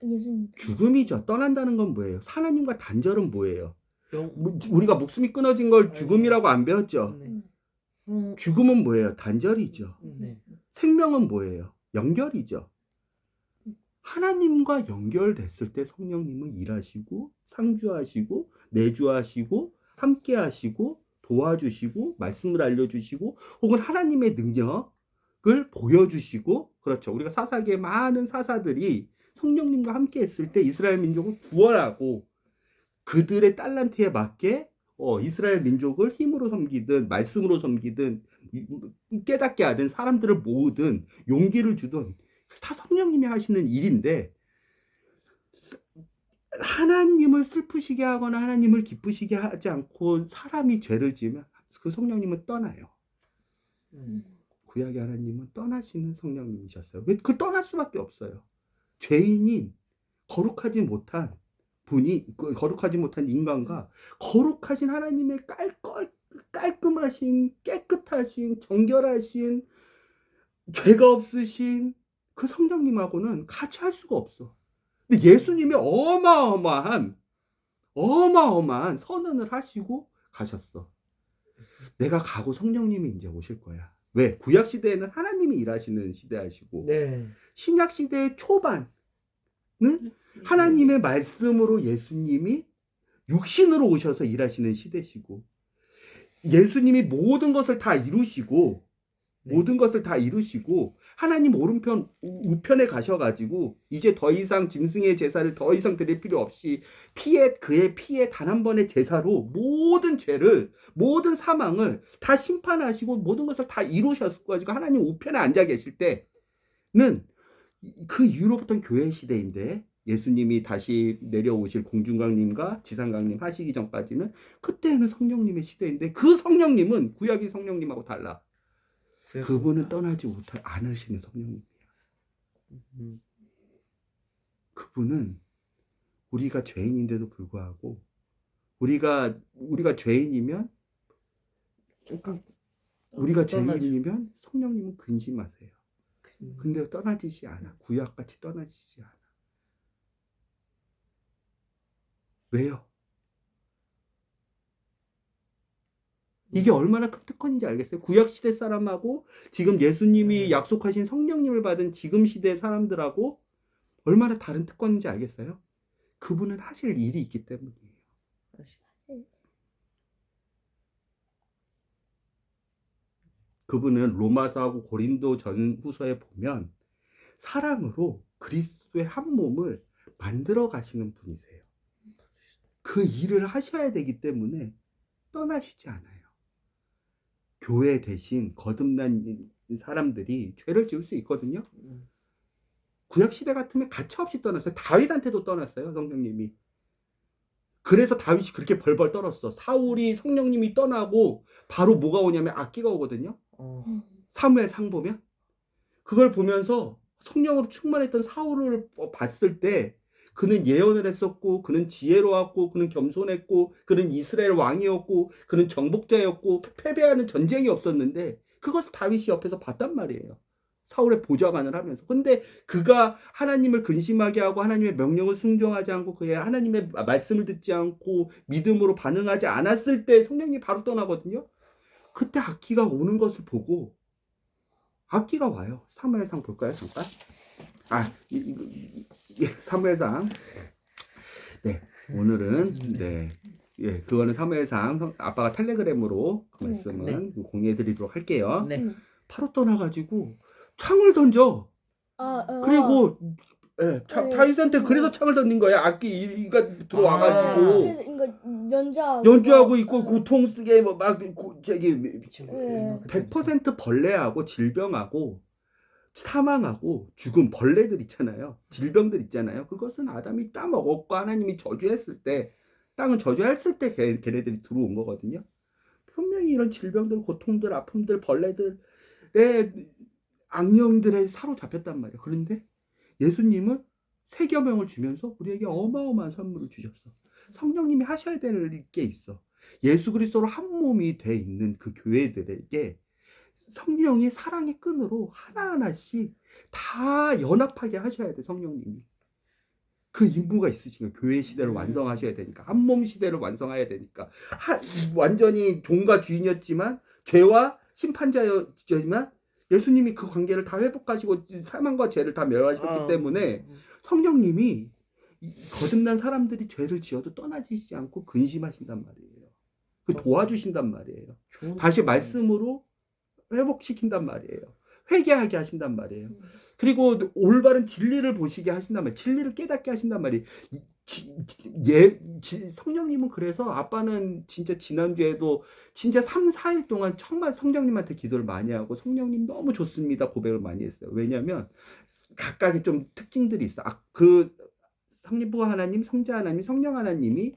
예수님. 죽음이죠. 떠난다는 건 뭐예요? 하나님과 단절은 뭐예요? 우리가 목숨이 끊어진 걸 죽음이라고 안 배웠죠? 죽음은 뭐예요? 단절이죠. 생명은 뭐예요? 연결이죠. 하나님과 연결됐을 때 성령님은 일하시고 상주하시고 내주하시고 함께하시고 도와주시고 말씀을 알려주시고 혹은 하나님의 능력을 보여주시고 그렇죠. 우리가 사사기에 많은 사사들이 성령님과 함께 했을 때 이스라엘 민족을 구원하고 그들의 달란트에 맞게 이스라엘 민족을 힘으로 섬기든 말씀으로 섬기든 깨닫게 하든 사람들을 모으든 용기를 주든 다 성령님이 하시는 일인데 하나님을 슬프시게 하거나 하나님을 기쁘시게 하지 않고 사람이 죄를 지으면 그 성령님은 떠나요. 구약의 하나님은 떠나시는 성령님이셨어요. 왜 그 떠날 수밖에 없어요. 죄인인 거룩하지 못한 분이 거룩하지 못한 인간과 거룩하신 하나님의 깔끔하신 깨끗하신 정결하신 죄가 없으신 그 성령님하고는 같이 할 수가 없어. 근데 예수님이 어마어마한 선언을 하시고 가셨어. 내가 가고 성령님이 이제 오실 거야. 왜? 구약 시대에는 하나님이 일하시는 시대이시고 신약 시대의 초반은 하나님의 말씀으로 예수님이 육신으로 오셔서 일하시는 시대시고 예수님이 모든 것을 다 이루시고 하나님 오른편 우편에 가셔가지고 이제 더 이상 짐승의 제사를 더 이상 드릴 필요 없이 그의 피에 단 한 번의 제사로 모든 죄를 모든 사망을 다 심판하시고 모든 것을 다 이루셨고 하나님 우편에 앉아 계실 때는 그 이후로부터는 교회 시대인데 예수님이 다시 내려오실 공중강림과 지상강림 하시기 전까지는 그때는 성령님의 시대인데 그 성령님은 구약의 성령님하고 달라. 그분은 떠나지 않으시는 성령님이에요. 그분은 우리가 죄인인데도 불구하고 우리가 죄인이면 우리가 떠나죠. 죄인이면 성령님은 근심하세요. 근데 떠나지지 않아. 구약같이 떠나지지 않아. 왜요? 이게 얼마나 큰 특권인지 알겠어요? 구약 시대 사람하고 지금 예수님이 약속하신 성령님을 받은 지금 시대 사람들하고 얼마나 다른 특권인지 알겠어요? 그분은 하실 일이 있기 때문이에요. 사실 그분은 로마서하고 고린도 전후서에 보면 사랑으로 그리스도의 한 몸을 만들어 가시는 분이세요. 그 일을 하셔야 되기 때문에 떠나시지 않아요. 교회 대신 거듭난 사람들이 죄를 지을 수 있거든요. 구약시대 같으면 가차없이 떠났어요. 다윗한테도 떠났어요, 성령님이. 그래서 다윗이 그렇게 벌벌 떨었어. 사울이 성령님이 떠나고 바로 뭐가 오냐면 악기가 오거든요. 사무엘 상 보면. 그걸 보면서 성령으로 충만했던 사울을 봤을 때 그는 예언을 했었고, 그는 지혜로웠고, 그는 겸손했고, 그는 이스라엘 왕이었고, 그는 정복자였고, 패배하는 전쟁이 없었는데 그것을 다윗이 옆에서 봤단 말이에요. 사울의 보좌관을 하면서. 근데 그가 하나님을 근심하게 하고 하나님의 명령을 순종하지 않고 그의 하나님의 말씀을 듣지 않고 믿음으로 반응하지 않았을 때 성령이 바로 떠나거든요. 그때 악기가 오는 것을 보고 악기가 와요. 사무엘상 볼까요? 잠깐. 사무엘상. 네, 오늘은 네, 그거는 사무엘상 아빠가 텔레그램으로 그 말씀은 공유해드리도록 할게요. 네. 바로 떠나가지고 창을 던져. 그리고 다윗한테 그래서 창을 던진 거야. 악기가 들어와가지고 그래서 이거 연주하고 있고 고통 쓰게 막 저기 미친 거. 100% 벌레하고 질병하고 사망하고 죽은 벌레들 있잖아요. 질병들 있잖아요. 그것은 아담이 따먹었고 하나님이 저주했을 때, 땅은 저주했을 때 걔네들이 들어온 거거든요. 분명히 이런 질병들, 고통들, 아픔들, 벌레들의 악령들에 사로잡혔단 말이에요. 그런데 예수님은 세계명을 주면서 우리에게 어마어마한 선물을 주셨어. 성령님이 하셔야 될 게 있어. 예수 그리스도로 한 몸이 돼 있는 그 교회들에게 성령이 사랑의 끈으로 하나하나씩 다 연합하게 하셔야 돼. 성령님이 그 임무가 있으시니까 교회 시대를 완성하셔야 되니까, 한 몸 시대를 완성해야 되니까, 완전히 종과 주인이었지만 죄와 심판자였지만 예수님이 그 관계를 다 회복하시고 사망과 죄를 다 멸하셨기 때문에 성령님이 거듭난 사람들이 죄를 지어도 떠나지지 않고 근심하신단 말이에요. 그 도와주신단 말이에요. 다시 말씀으로 회복시킨단 말이에요. 회개하게 하신단 말이에요. 그리고 올바른 진리를 보시게 하신단 말이에요. 진리를 깨닫게 하신단 말이에요. 성령님은 그래서 아빠는 진짜 지난주에도 진짜 3, 4일 동안 정말 성령님한테 기도를 많이 하고 성령님 너무 좋습니다 고백을 많이 했어요. 왜냐하면 각각의 좀 특징들이 있어. 그 성립부 하나님, 성자 하나님, 성령 하나님이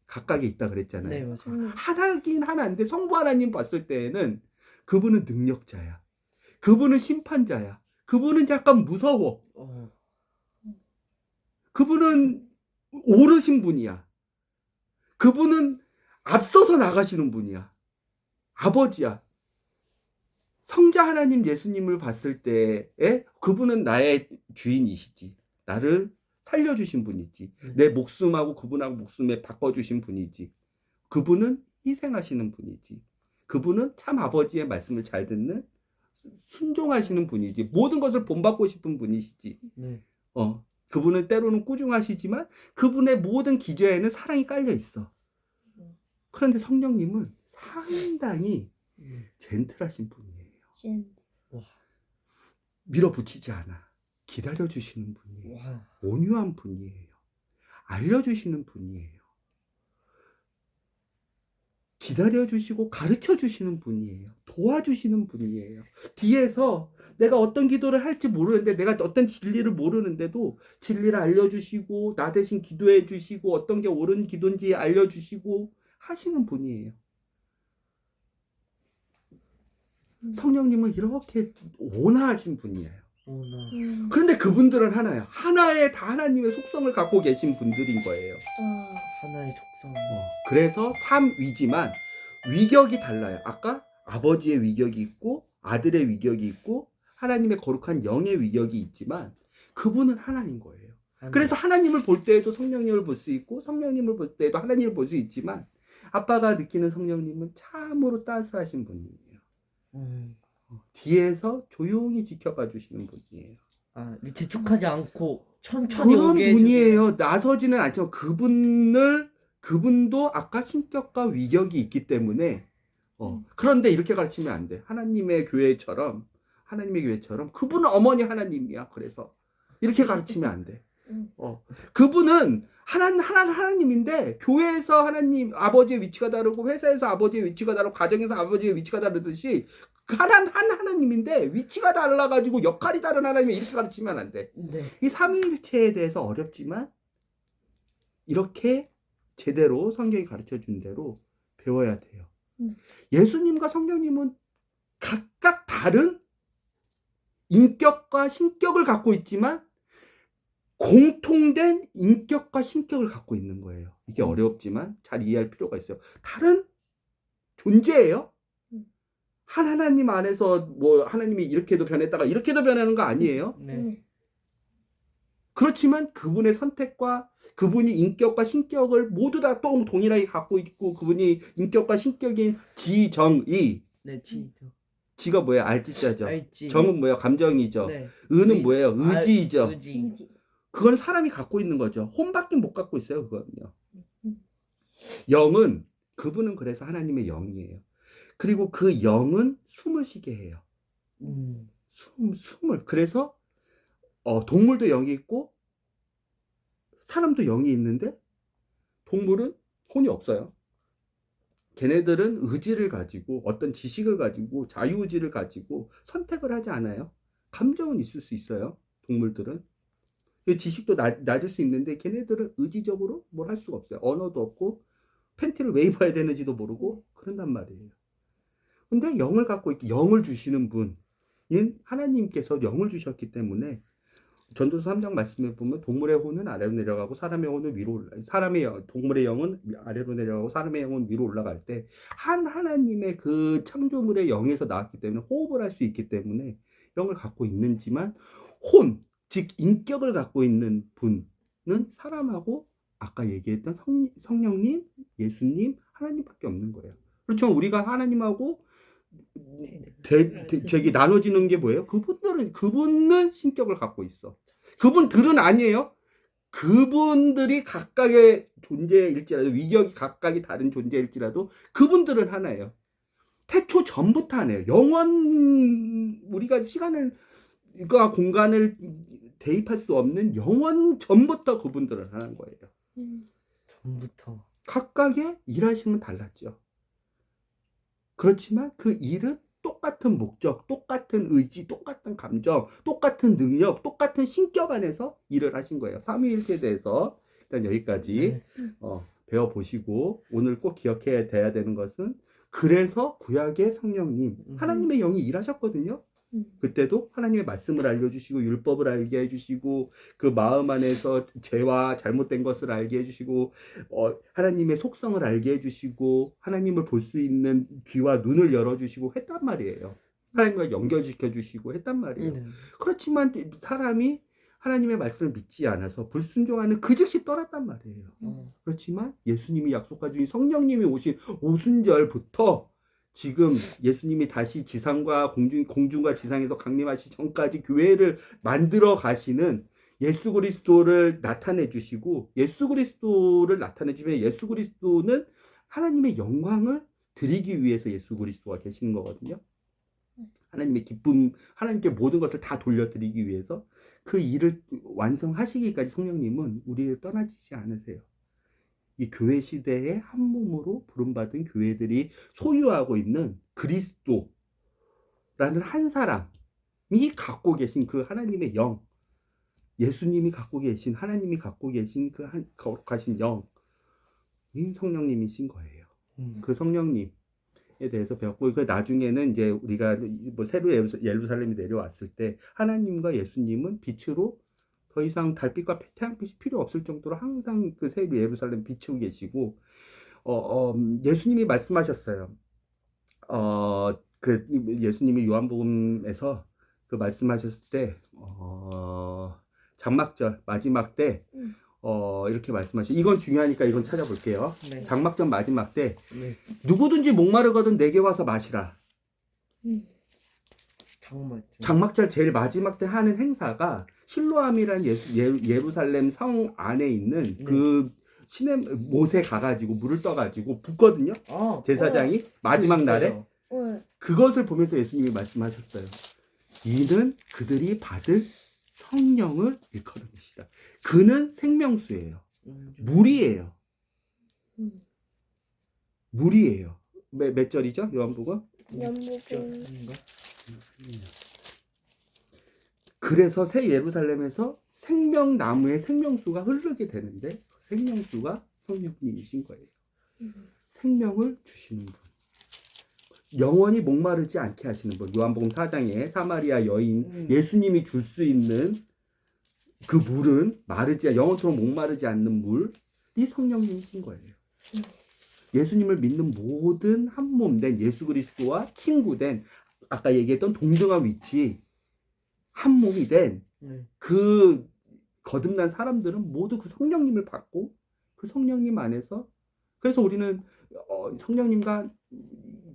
각각에 있다 그랬잖아요. 네, 맞아요. 하나긴 하나인데 성부 하나님 봤을 때에는 그분은 능력자야. 그분은 심판자야. 그분은 약간 무서워. 그분은 오르신 분이야. 그분은 앞서서 나가시는 분이야. 아버지야. 성자 하나님 예수님을 봤을 때에 그분은 나의 주인이시지. 나를 살려주신 분이지. 내 목숨하고 그분하고 목숨에 바꿔주신 분이지. 그분은 희생하시는 분이지. 그분은 참 아버지의 말씀을 잘 듣는 순종하시는 분이지. 모든 것을 본받고 싶은 분이시지. 그분은 때로는 꾸중하시지만 그분의 모든 기저에는 사랑이 깔려 있어. 그런데 성령님은 상당히 젠틀하신 분이에요. 밀어붙이지 않아. 기다려주시는 분이에요. 온유한 분이에요. 알려주시는 분이에요. 기다려주시고 가르쳐주시는 분이에요. 도와주시는 분이에요. 뒤에서 내가 어떤 기도를 할지 모르는데, 내가 어떤 진리를 모르는데도 진리를 알려주시고 나 대신 기도해 주시고 어떤 게 옳은 기도인지 알려주시고 하시는 분이에요. 성령님은 이렇게 온화하신 분이에요. 그런데 그분들은 하나야. 하나의 다 하나님의 속성을 갖고 계신 분들인 거예요. 하나의 속성. 그래서 삼위지만 위격이 달라요. 아까 아버지의 위격이 있고 아들의 위격이 있고 하나님의 거룩한 영의 위격이 있지만 그분은 하나님 거예요. 그래서 하나님을 볼 때에도 성령님을 볼 수 있고 성령님을 볼 때에도 하나님을 볼 수 있지만 아빠가 느끼는 성령님은 참으로 따스하신 분이에요. 뒤에서 조용히 지켜봐 주시는 분이에요. 아, 재촉하지 않고 천천히 그런 오게 해주는. 분이에요. 나서지는 않죠. 그분도 아까 신격과 위격이 있기 때문에 그런데 이렇게 가르치면 안 돼. 하나님의 교회처럼 그분은 어머니 하나님이야. 그래서 이렇게 가르치면 안 돼. 그분은 하나님인데 교회에서 하나님 아버지의 위치가 다르고 회사에서 아버지의 위치가 다르고 가정에서 아버지의 위치가 다르듯이 하나님인데 위치가 달라가지고 역할이 다른 하나님이 이렇게 가르치면 안 돼. 네. 이 삼위일체에 대해서 어렵지만 이렇게 제대로 성경이 가르쳐 준 대로 배워야 돼요. 예수님과 성령님은 각각 다른 인격과 신격을 갖고 있지만 공통된 인격과 신격을 갖고 있는 거예요. 이게 어렵지만 잘 이해할 필요가 있어요. 다른 존재예요. 한 하나님 안에서 뭐 하나님이 이렇게도 변했다가 이렇게도 변하는 거 아니에요. 네. 그렇지만 그분의 선택과 그분이 인격과 신격을 모두 다 동일하게 갖고 있고 그분이 인격과 신격인 지정의. 네, 지가 뭐예요? 알지자죠. 알지. 정은 뭐예요? 감정이죠. 네. 의는 뭐예요? 의지이죠. 의지. 그건 사람이 갖고 있는 거죠. 혼밖에 못 갖고 있어요. 그거는요. 영은 그분은 그래서 하나님의 영이에요. 그리고 그 영은 숨을 쉬게 해요. 숨을. 그래서 동물도 영이 있고 사람도 영이 있는데 동물은 혼이 없어요. 걔네들은 의지를 가지고 어떤 지식을 가지고 자유의지를 가지고 선택을 하지 않아요. 감정은 있을 수 있어요. 동물들은. 지식도 낮을 수 있는데 걔네들은 의지적으로 뭘 할 수가 없어요. 언어도 없고 팬티를 왜 입어야 되는지도 모르고 그런단 말이에요. 근데 영을 갖고 있기, 영을 주시는 분인 하나님께서 영을 주셨기 때문에 전도서 3장 말씀에 보면 동물의 혼은 아래로 내려가고 사람의 혼은 위로 동물의 영은 아래로 내려가고 사람의 영은 위로 올라갈 때 하나님의 그 창조물의 영에서 나왔기 때문에 호흡을 할 수 있기 때문에 영을 갖고 있는지만 즉 인격을 갖고 있는 분은 사람하고 아까 얘기했던 성령님, 예수님, 하나님밖에 없는 거예요. 그렇지만 우리가 하나님하고 저기 나눠지는 게 뭐예요? 그분은 신격을 갖고 있어. 그분들은 아니에요. 그분들이 각각의 존재일지라도 위격이 각각이 다른 존재일지라도 그분들은 하나예요. 태초 전부터 하나예요. 우리가 시간과 공간을 대입할 수 없는 영원 전부터 그분들은 하나인 거예요. 전부터. 각각의 일하시면 달랐죠. 그렇지만 그 일은 똑같은 목적, 똑같은 의지, 똑같은 감정, 똑같은 능력, 똑같은 신격 안에서 일을 하신 거예요. 삼위일체에 대해서 일단 여기까지 배워보시고 오늘 꼭 기억해야 돼야 되는 것은 그래서 구약의 성령님, 하나님의 영이 일하셨거든요. 그때도 하나님의 말씀을 알려주시고 율법을 알게 해주시고 그 마음 안에서 죄와 잘못된 것을 알게 해주시고 하나님의 속성을 알게 해주시고 하나님을 볼 수 있는 귀와 눈을 열어주시고 했단 말이에요. 하나님과 연결시켜 주시고 했단 말이에요. 그렇지만 사람이 하나님의 말씀을 믿지 않아서 불순종하는 그 즉시 떠났단 말이에요. 그렇지만 예수님이 약속해 주신 성령님이 오신 오순절부터 지금 예수님이 다시 지상과 공중과 지상에서 강림하시 전까지 교회를 만들어 가시는 예수 그리스도를 나타내 주시고 예수 그리스도를 나타내 주면 예수 그리스도는 하나님의 영광을 드리기 위해서 예수 그리스도가 계시는 거거든요. 하나님의 기쁨, 하나님께 모든 것을 다 돌려드리기 위해서 그 일을 완성하시기까지 성령님은 우리를 떠나지지 않으세요. 이 교회 시대의 한 몸으로 부름받은 교회들이 소유하고 있는 그리스도라는 한 사람이 갖고 계신 그 하나님의 영, 예수님이 갖고 계신 하나님이 갖고 계신 그 거룩하신 영인 성령님이신 거예요. 그 성령님에 대해서 배웠고 그 나중에는 이제 우리가 뭐 새로 예루살렘이 내려왔을 때 하나님과 예수님은 빛으로 더 이상 달빛과 태양빛이 필요 없을 정도로 항상 그 새 예루살렘 비추고 계시고 예수님이 말씀하셨어요. 그 예수님이 요한복음에서 그 말씀하셨을 때 장막절 마지막 때 이렇게 말씀하시. 이건 중요하니까 이건 찾아볼게요. 네. 장막절 마지막 때 네. 누구든지 목마르거든 내게 와서 마시라. 장막절 제일 마지막 때 하는 행사가 실로암이란 예루살렘 성 안에 있는 그 시내 못에 가가지고 물을 떠가지고 붓거든요. 제사장이 마지막 날에 그것을 보면서 예수님이 말씀하셨어요. 이는 그들이 받을 성령을 일컬음이시다. 그는 생명수예요. 물이에요. 물이에요. 몇 절이죠? 요한복음? 연복음 그래서 새 예루살렘에서 생명나무의 생명수가 흐르게 되는데 생명수가 성령님이신 거예요. 생명을 주시는 분. 영원히 목마르지 않게 하시는 분. 요한복음 4장에 사마리아 여인 예수님이 줄 수 있는 그 물은 영원토록 목마르지 않는 물이 성령님이신 거예요. 예수님을 믿는 모든 한 몸 된 예수 그리스도와 친구된 아까 얘기했던 동등한 위치 한 몸이 된 그 거듭난 사람들은 모두 그 성령님을 받고 그 성령님 안에서 그래서 우리는 성령님과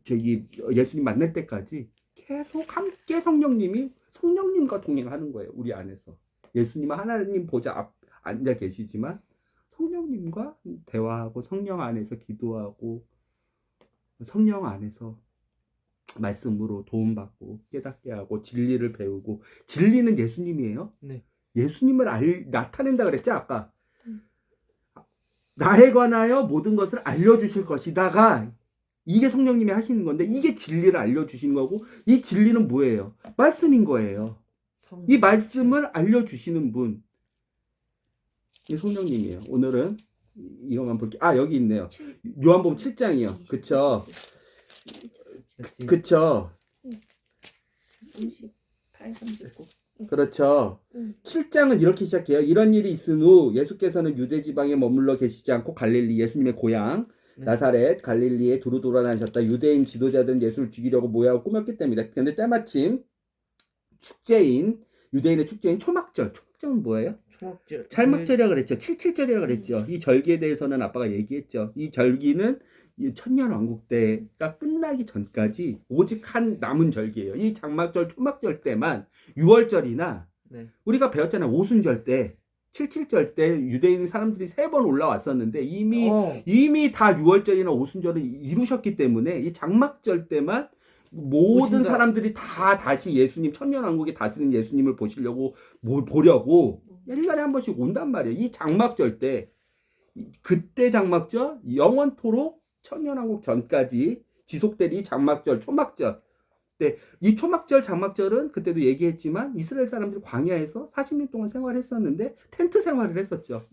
예수님 만날 때까지 계속 함께 성령님과 동행하는 거예요. 우리 안에서 예수님은 하나님 보좌 앞 앉아 계시지만 성령님과 대화하고 성령 안에서 기도하고 성령 안에서 말씀으로 도움받고 깨닫게 하고 진리를 배우고 진리는 예수님이에요. 네. 예수님을 나타낸다 그랬죠 아까. 나에 관하여 모든 것을 알려주실 것이다가 이게 성령님이 하시는 건데 이게 진리를 알려주시는 거고 이 진리는 뭐예요? 말씀인 거예요. 이 말씀을 알려주시는 분 이 성령님이에요. 오늘은 이것만 볼게요. 여기 있네요. 요한복음 7장이요. 그쵸? 그쵸? 38, 39. 그렇죠. 7장은 이렇게 시작해요. 이런 일이 있은 후 예수께서는 유대 지방에 머물러 계시지 않고 갈릴리 예수님의 고향 나사렛 갈릴리에 두루 돌아다니셨다. 유대인 지도자들은 예수를 죽이려고 모여하고 꾸몄기 때문이다. 그런데 때마침 유대인의 축제인 초막절. 초막절은 뭐예요? 찰막절이라고 그랬죠. 77절이라고 그랬죠. 이 절기에 대해서는 아빠가 얘기했죠. 이 절기는 천년왕국 때가 끝나기 전까지 오직 한 남은 절기예요. 이 장막절, 초막절 때만 6월절이나 우리가 배웠잖아요. 오순절 때, 77절 때 유대인 사람들이 3번 올라왔었는데 이미 다 6월절이나 오순절을 이루셨기 때문에 이 장막절 때만 모든 사람들이 다 다시 예수님 천년왕국에 다스린 예수님을 보려고 1년에 한 번씩 온단 말이에요. 이 장막절 때 그때 장막절 영원토록 천년왕국 전까지 지속될 이 장막절 초막절 때 이 초막절 장막절은 그때도 얘기했지만 이스라엘 사람들이 광야에서 40년 동안 생활했었는데 텐트 생활을 했었죠.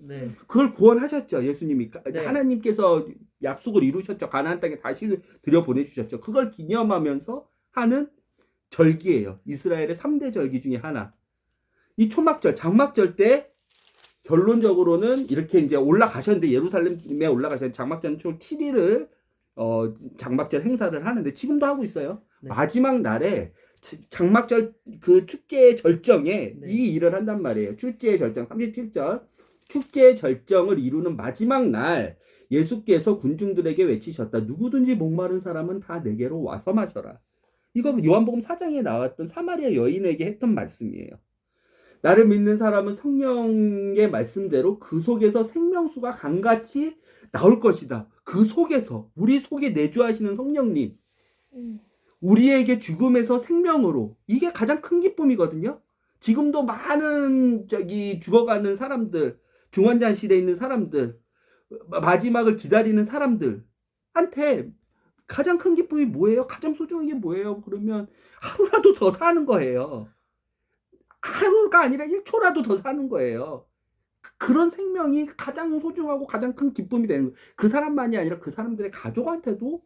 그걸 구원하셨죠. 예수님이 하나님께서 약속을 이루셨죠. 가나안 땅에 다시 들여보내주셨죠. 그걸 기념하면서 하는 절기예요. 이스라엘의 3대 절기 중에 하나. 이 초막절 장막절 때 결론적으로는 이렇게 이제 올라가셨는데 예루살렘에 올라가셨는데 장막절 총 7일을 장막절 행사를 하는데 지금도 하고 있어요. 마지막 날에 장막절 그 축제의 절정에 이 일을 한단 말이에요. 축제의 절정 37절 축제의 절정을 이루는 마지막 날 예수께서 군중들에게 외치셨다. 누구든지 목마른 사람은 다 내게로 와서 마셔라. 이거 요한복음 4장에 나왔던 사마리아 여인에게 했던 말씀이에요. 나를 믿는 사람은 성령의 말씀대로 그 속에서 생명수가 강같이 나올 것이다. 그 속에서 우리 속에 내주하시는 성령님 우리에게 죽음에서 생명으로 이게 가장 큰 기쁨이거든요. 지금도 많은 죽어가는 사람들 중환자실에 있는 사람들 마지막을 기다리는 사람들한테 가장 큰 기쁨이 뭐예요? 가장 소중한 게 뭐예요? 그러면 하루라도 더 사는 거예요. 하루가 아니라 1초라도 더 사는 거예요. 그런 생명이 가장 소중하고 가장 큰 기쁨이 되는 거예요. 그 사람만이 아니라 그 사람들의 가족한테도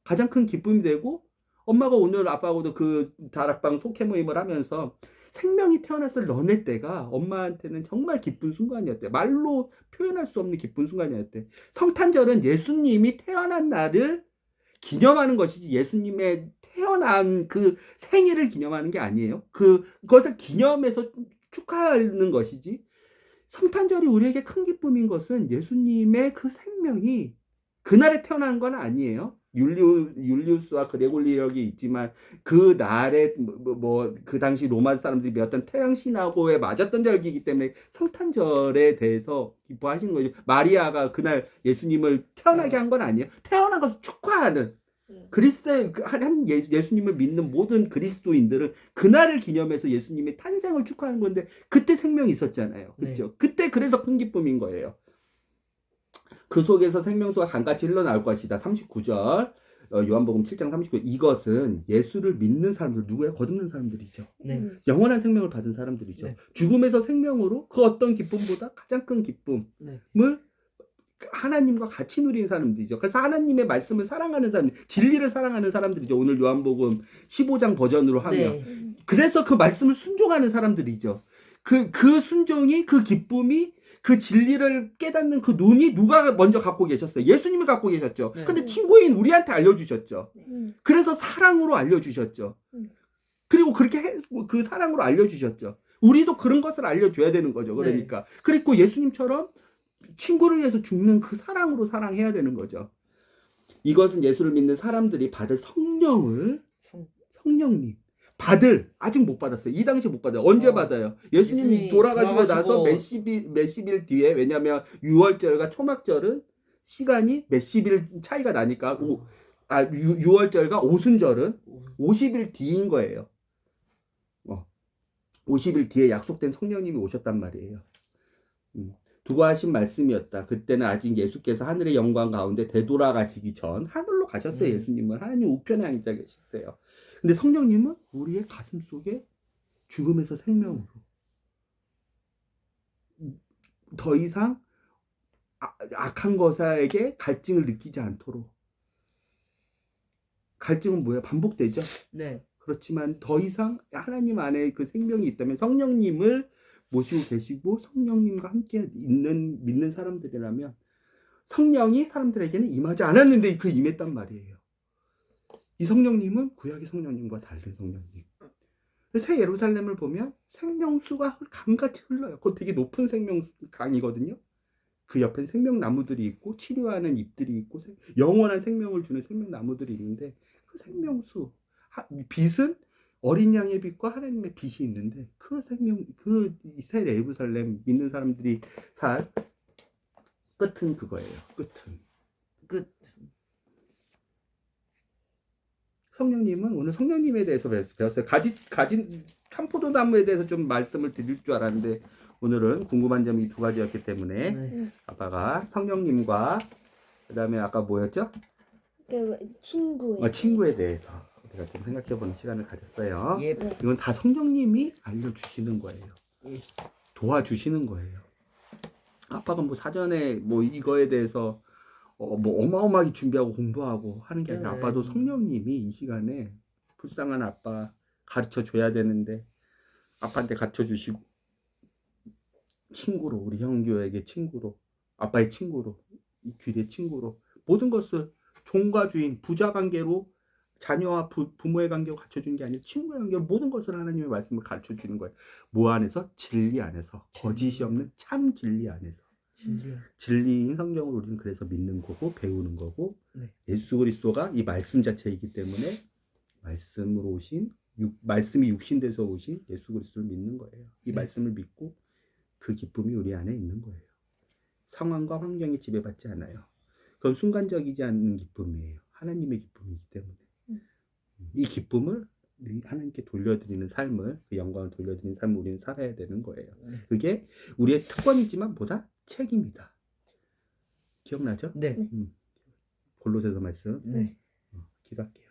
가장 큰 기쁨이 되고 엄마가 오늘 아빠하고도 그 다락방 속회 모임을 하면서 생명이 태어났을 너네 때가 엄마한테는 정말 기쁜 순간이었대. 말로 표현할 수 없는 기쁜 순간이었대. 성탄절은 예수님이 태어난 날을 기념하는 것이지 예수님의 태어난 그 생일을 기념하는 게 아니에요. 그것을 기념해서 축하하는 것이지. 성탄절이 우리에게 큰 기쁨인 것은 예수님의 그 생명이 그날에 태어난 건 아니에요. 율리우스와 그레골리력이 있지만 그 날에 그 당시 로마 사람들이 어떤 태양 신화고에 맞았던 절기이기 때문에 성탄절에 대해서 기뻐하시는 거죠. 마리아가 그날 예수님을 태어나게 한 건 아니에요. 태어난 것을 축하하는 그리스도의 예수님을 믿는 모든 그리스도인들은 그날을 기념해서 예수님의 탄생을 축하하는 건데 그때 생명이 있었잖아요. 그렇죠? 네. 그때 그래서 큰 기쁨인 거예요. 그 속에서 생명수가 강같이 흘러나올 것이다. 39절 요한복음 7장 39절 이것은 예수를 믿는 사람들 누구예요? 거듭난 사람들이죠. 네. 영원한 생명을 받은 사람들이죠. 네. 죽음에서 생명으로 그 어떤 기쁨보다 가장 큰 기쁨을 네. 하나님과 같이 누리는 사람들이죠. 그래서 하나님의 말씀을 사랑하는 사람들, 진리를 사랑하는 사람들이죠. 오늘 요한복음 15장 버전으로 하면. 네. 그래서 그 말씀을 순종하는 사람들이죠. 그 순종이, 그 기쁨이, 그 진리를 깨닫는 그 눈이 누가 먼저 갖고 계셨어요? 예수님이 갖고 계셨죠. 네. 근데 친구인 우리한테 알려주셨죠. 음. 그래서 사랑으로 알려주셨죠. 음. 그리고 그 사랑으로 알려주셨죠. 우리도 그런 것을 알려줘야 되는 거죠. 그러니까. 그리고 예수님처럼 친구를 위해서 죽는 그 사랑으로 사랑해야 되는 거죠. 이것은 예수를 믿는 사람들이 받을 성령님. 아직 못 받았어요. 이 당시에 못 받아요. 언제 받아요? 예수님 예수님이 돌아가시고 나서 돌아가시고 몇십 일 뒤에, 왜냐면 유월절과 초막절은 시간이 몇십 일 차이가 나니까, 6월절과 오순절은 50일 뒤인 거예요. 50일 뒤에 약속된 성령님이 오셨단 말이에요. 두고 하신 말씀이었다. 그때는 아직 예수께서 하늘의 영광 가운데 되돌아가시기 전 하늘로 가셨어요. 예수님은 하나님 우편에 앉아 계셨어요. 근데 성령님은 우리의 가슴 속에 죽음에서 생명으로 더 이상 악한 것에게 갈증을 느끼지 않도록. 갈증은 뭐예요? 반복되죠. 네. 그렇지만 더 이상 하나님 안에 그 생명이 있다면 성령님을 모시고 계시고 성령님과 함께 믿는 사람들이라면 성령이 사람들에게는 임하지 않았는데 그 임했단 말이에요. 이 성령님은 구약의 성령님과 다른 성령님. 새 예루살렘을 보면 생명수가 강같이 흘러요. 그거 되게 높은 강이거든요. 그 옆엔 생명나무들이 있고 치료하는 잎들이 있고 영원한 생명을 주는 생명나무들이 있는데 그 생명수 빛은 어린 양의 빛과 하나님의 빛이 있는데 그 새 예루살렘 믿는 사람들이 살 끝은 그거예요. 끝. 성령님은 오늘 성령님에 대해서 배웠어요. 가진 참포도나무에 대해서 좀 말씀을 드릴 줄 알았는데 오늘은 궁금한 점이 두 가지였기 때문에 네. 아빠가 성령님과 그다음에 아까 뭐였죠? 친구에 대해서 우리가 좀 생각해보는 시간을 가졌어요. 예. 이건 다 성령님이 알려주시는 거예요. 도와주시는 거예요. 아빠가 뭐 사전에 뭐 이거에 대해서 뭐 어마어마하게 준비하고 공부하고 하는 게 아니라 아빠도 성령님이 이 시간에 불쌍한 아빠 가르쳐 줘야 되는데 아빠한테 가르쳐 주시고 친구로 우리 형교에게 친구로 아빠의 친구로 이 귀의 친구로 모든 것을 종과 주인 부자 관계로 자녀와 부모의 관계로 가르쳐주는 게 아니라 친구의 관계로 모든 것을 하나님의 말씀을 가르쳐주는 거예요. 뭐 안에서? 진리 안에서. 거짓이 없는 참 진리 안에서. 진리인 성경을 우리는 그래서 믿는 거고 배우는 거고 예수 그리스도가 이 말씀 자체이기 때문에 말씀으로 오신 말씀이 육신돼서 오신 예수 그리스도를 믿는 거예요. 이 말씀을 믿고 그 기쁨이 우리 안에 있는 거예요. 상황과 환경에 지배받지 않아요. 그건 순간적이지 않는 기쁨이에요. 하나님의 기쁨이기 때문에 이 기쁨을 하나님께 돌려드리는 삶을 그 영광을 돌려드리는 삶을 우리는 살아야 되는 거예요. 그게 우리의 특권이지만 보다 책임이다. 기억나죠? 네. 골로새서 말씀. 네. 기도할게요.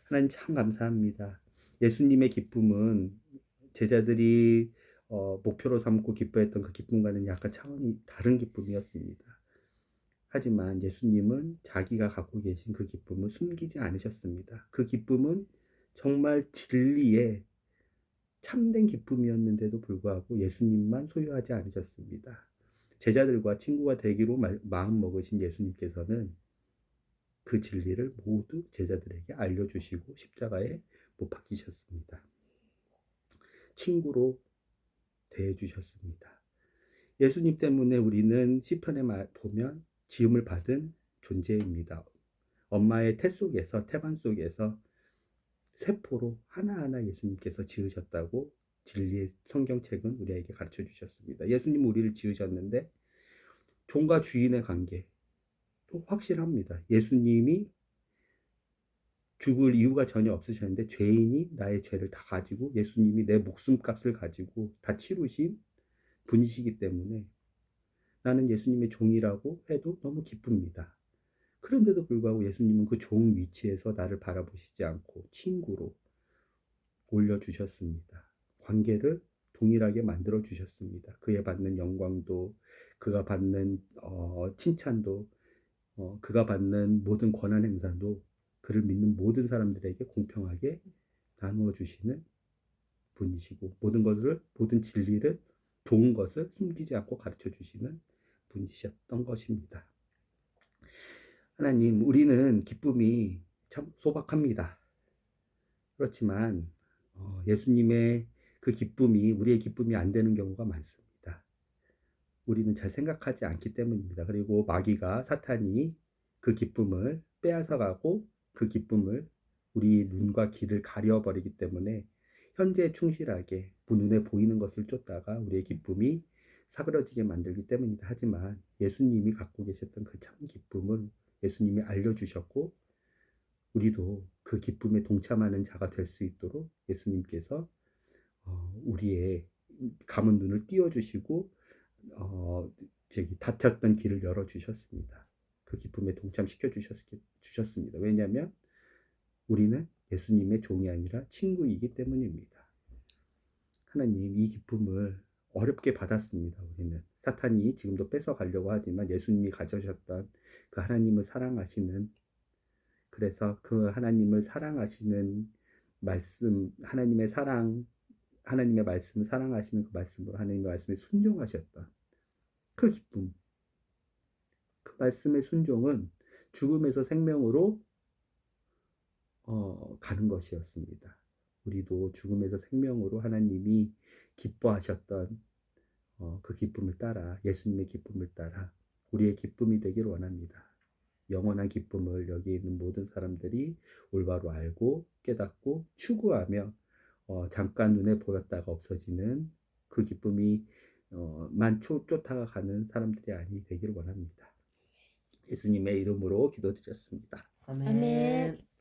하나님 참 감사합니다. 예수님의 기쁨은 제자들이 목표로 삼고 기뻐했던 그 기쁨과는 약간 차원이 다른 기쁨이었습니다. 하지만 예수님은 자기가 갖고 계신 그 기쁨을 숨기지 않으셨습니다. 그 기쁨은 정말 진리의 참된 기쁨이었는데도 불구하고 예수님만 소유하지 않으셨습니다. 제자들과 친구가 되기로 마음 먹으신 예수님께서는 그 진리를 모두 제자들에게 알려주시고 십자가에 못 박히셨습니다. 친구로 대해주셨습니다. 예수님 때문에 우리는 시편에 보면 지음을 받은 존재입니다. 엄마의 태 속에서, 태반 속에서 세포로 하나하나 예수님께서 지으셨다고 진리의 성경책은 우리에게 가르쳐 주셨습니다. 예수님 우리를 지으셨는데 종과 주인의 관계도 확실합니다. 예수님이 죽을 이유가 전혀 없으셨는데 죄인이 나의 죄를 다 가지고 예수님이 내 목숨값을 가지고 다 치루신 분이시기 때문에 나는 예수님의 종이라고 해도 너무 기쁩니다. 그런데도 불구하고 예수님은 그 종 위치에서 나를 바라보시지 않고 친구로 올려주셨습니다. 관계를 동일하게 만들어 주셨습니다. 그에 받는 영광도, 그가 받는 칭찬도, 그가 받는 모든 권한 행사도 그를 믿는 모든 사람들에게 공평하게 나누어 주시는 분이시고 모든 진리를, 좋은 것을 숨기지 않고 가르쳐 주시는 분이셨던 것입니다. 하나님, 우리는 기쁨이 참 소박합니다. 그렇지만 예수님의 그 기쁨이 우리의 기쁨이 안 되는 경우가 많습니다. 우리는 잘 생각하지 않기 때문입니다. 그리고 마귀가, 사탄이 그 기쁨을 빼앗아가고 그 기쁨을 우리 눈과 귀를 가려버리기 때문에 현재에 충실하게 눈에 보이는 것을 쫓다가 우리의 기쁨이 사그러지게 만들기 때문이다. 하지만 예수님이 갖고 계셨던 그 참 기쁨을 예수님이 알려주셨고 우리도 그 기쁨에 동참하는 자가 될 수 있도록 예수님께서 우리의 감은 눈을 띄워주시고 닫혔던 길을 열어주셨습니다. 그 기쁨에 동참시켜 주셨습니다. 왜냐하면 우리는 예수님의 종이 아니라 친구이기 때문입니다. 하나님, 이 기쁨을 어렵게 받았습니다. 우리는 사탄이 지금도 뺏어가려고 하지만 예수님이 가져오셨던 그 하나님을 사랑하시는, 그래서 그 하나님을 사랑하시는 말씀, 하나님의 말씀을 사랑하시는 그 말씀으로 하나님의 말씀에 순종하셨던 그 기쁨, 그 말씀의 순종은 죽음에서 생명으로 가는 것이었습니다. 우리도 죽음에서 생명으로 하나님이 기뻐하셨던 그 기쁨을 따라, 예수님의 기쁨을 따라 우리의 기쁨이 되길 원합니다. 영원한 기쁨을 여기 있는 모든 사람들이 올바로 알고 깨닫고 추구하며 잠깐 눈에 보였다가 없어지는 그 기쁨이 쫓아가는 사람들이 아니 되길 원합니다. 예수님의 이름으로 기도드렸습니다. 아멘. 아멘.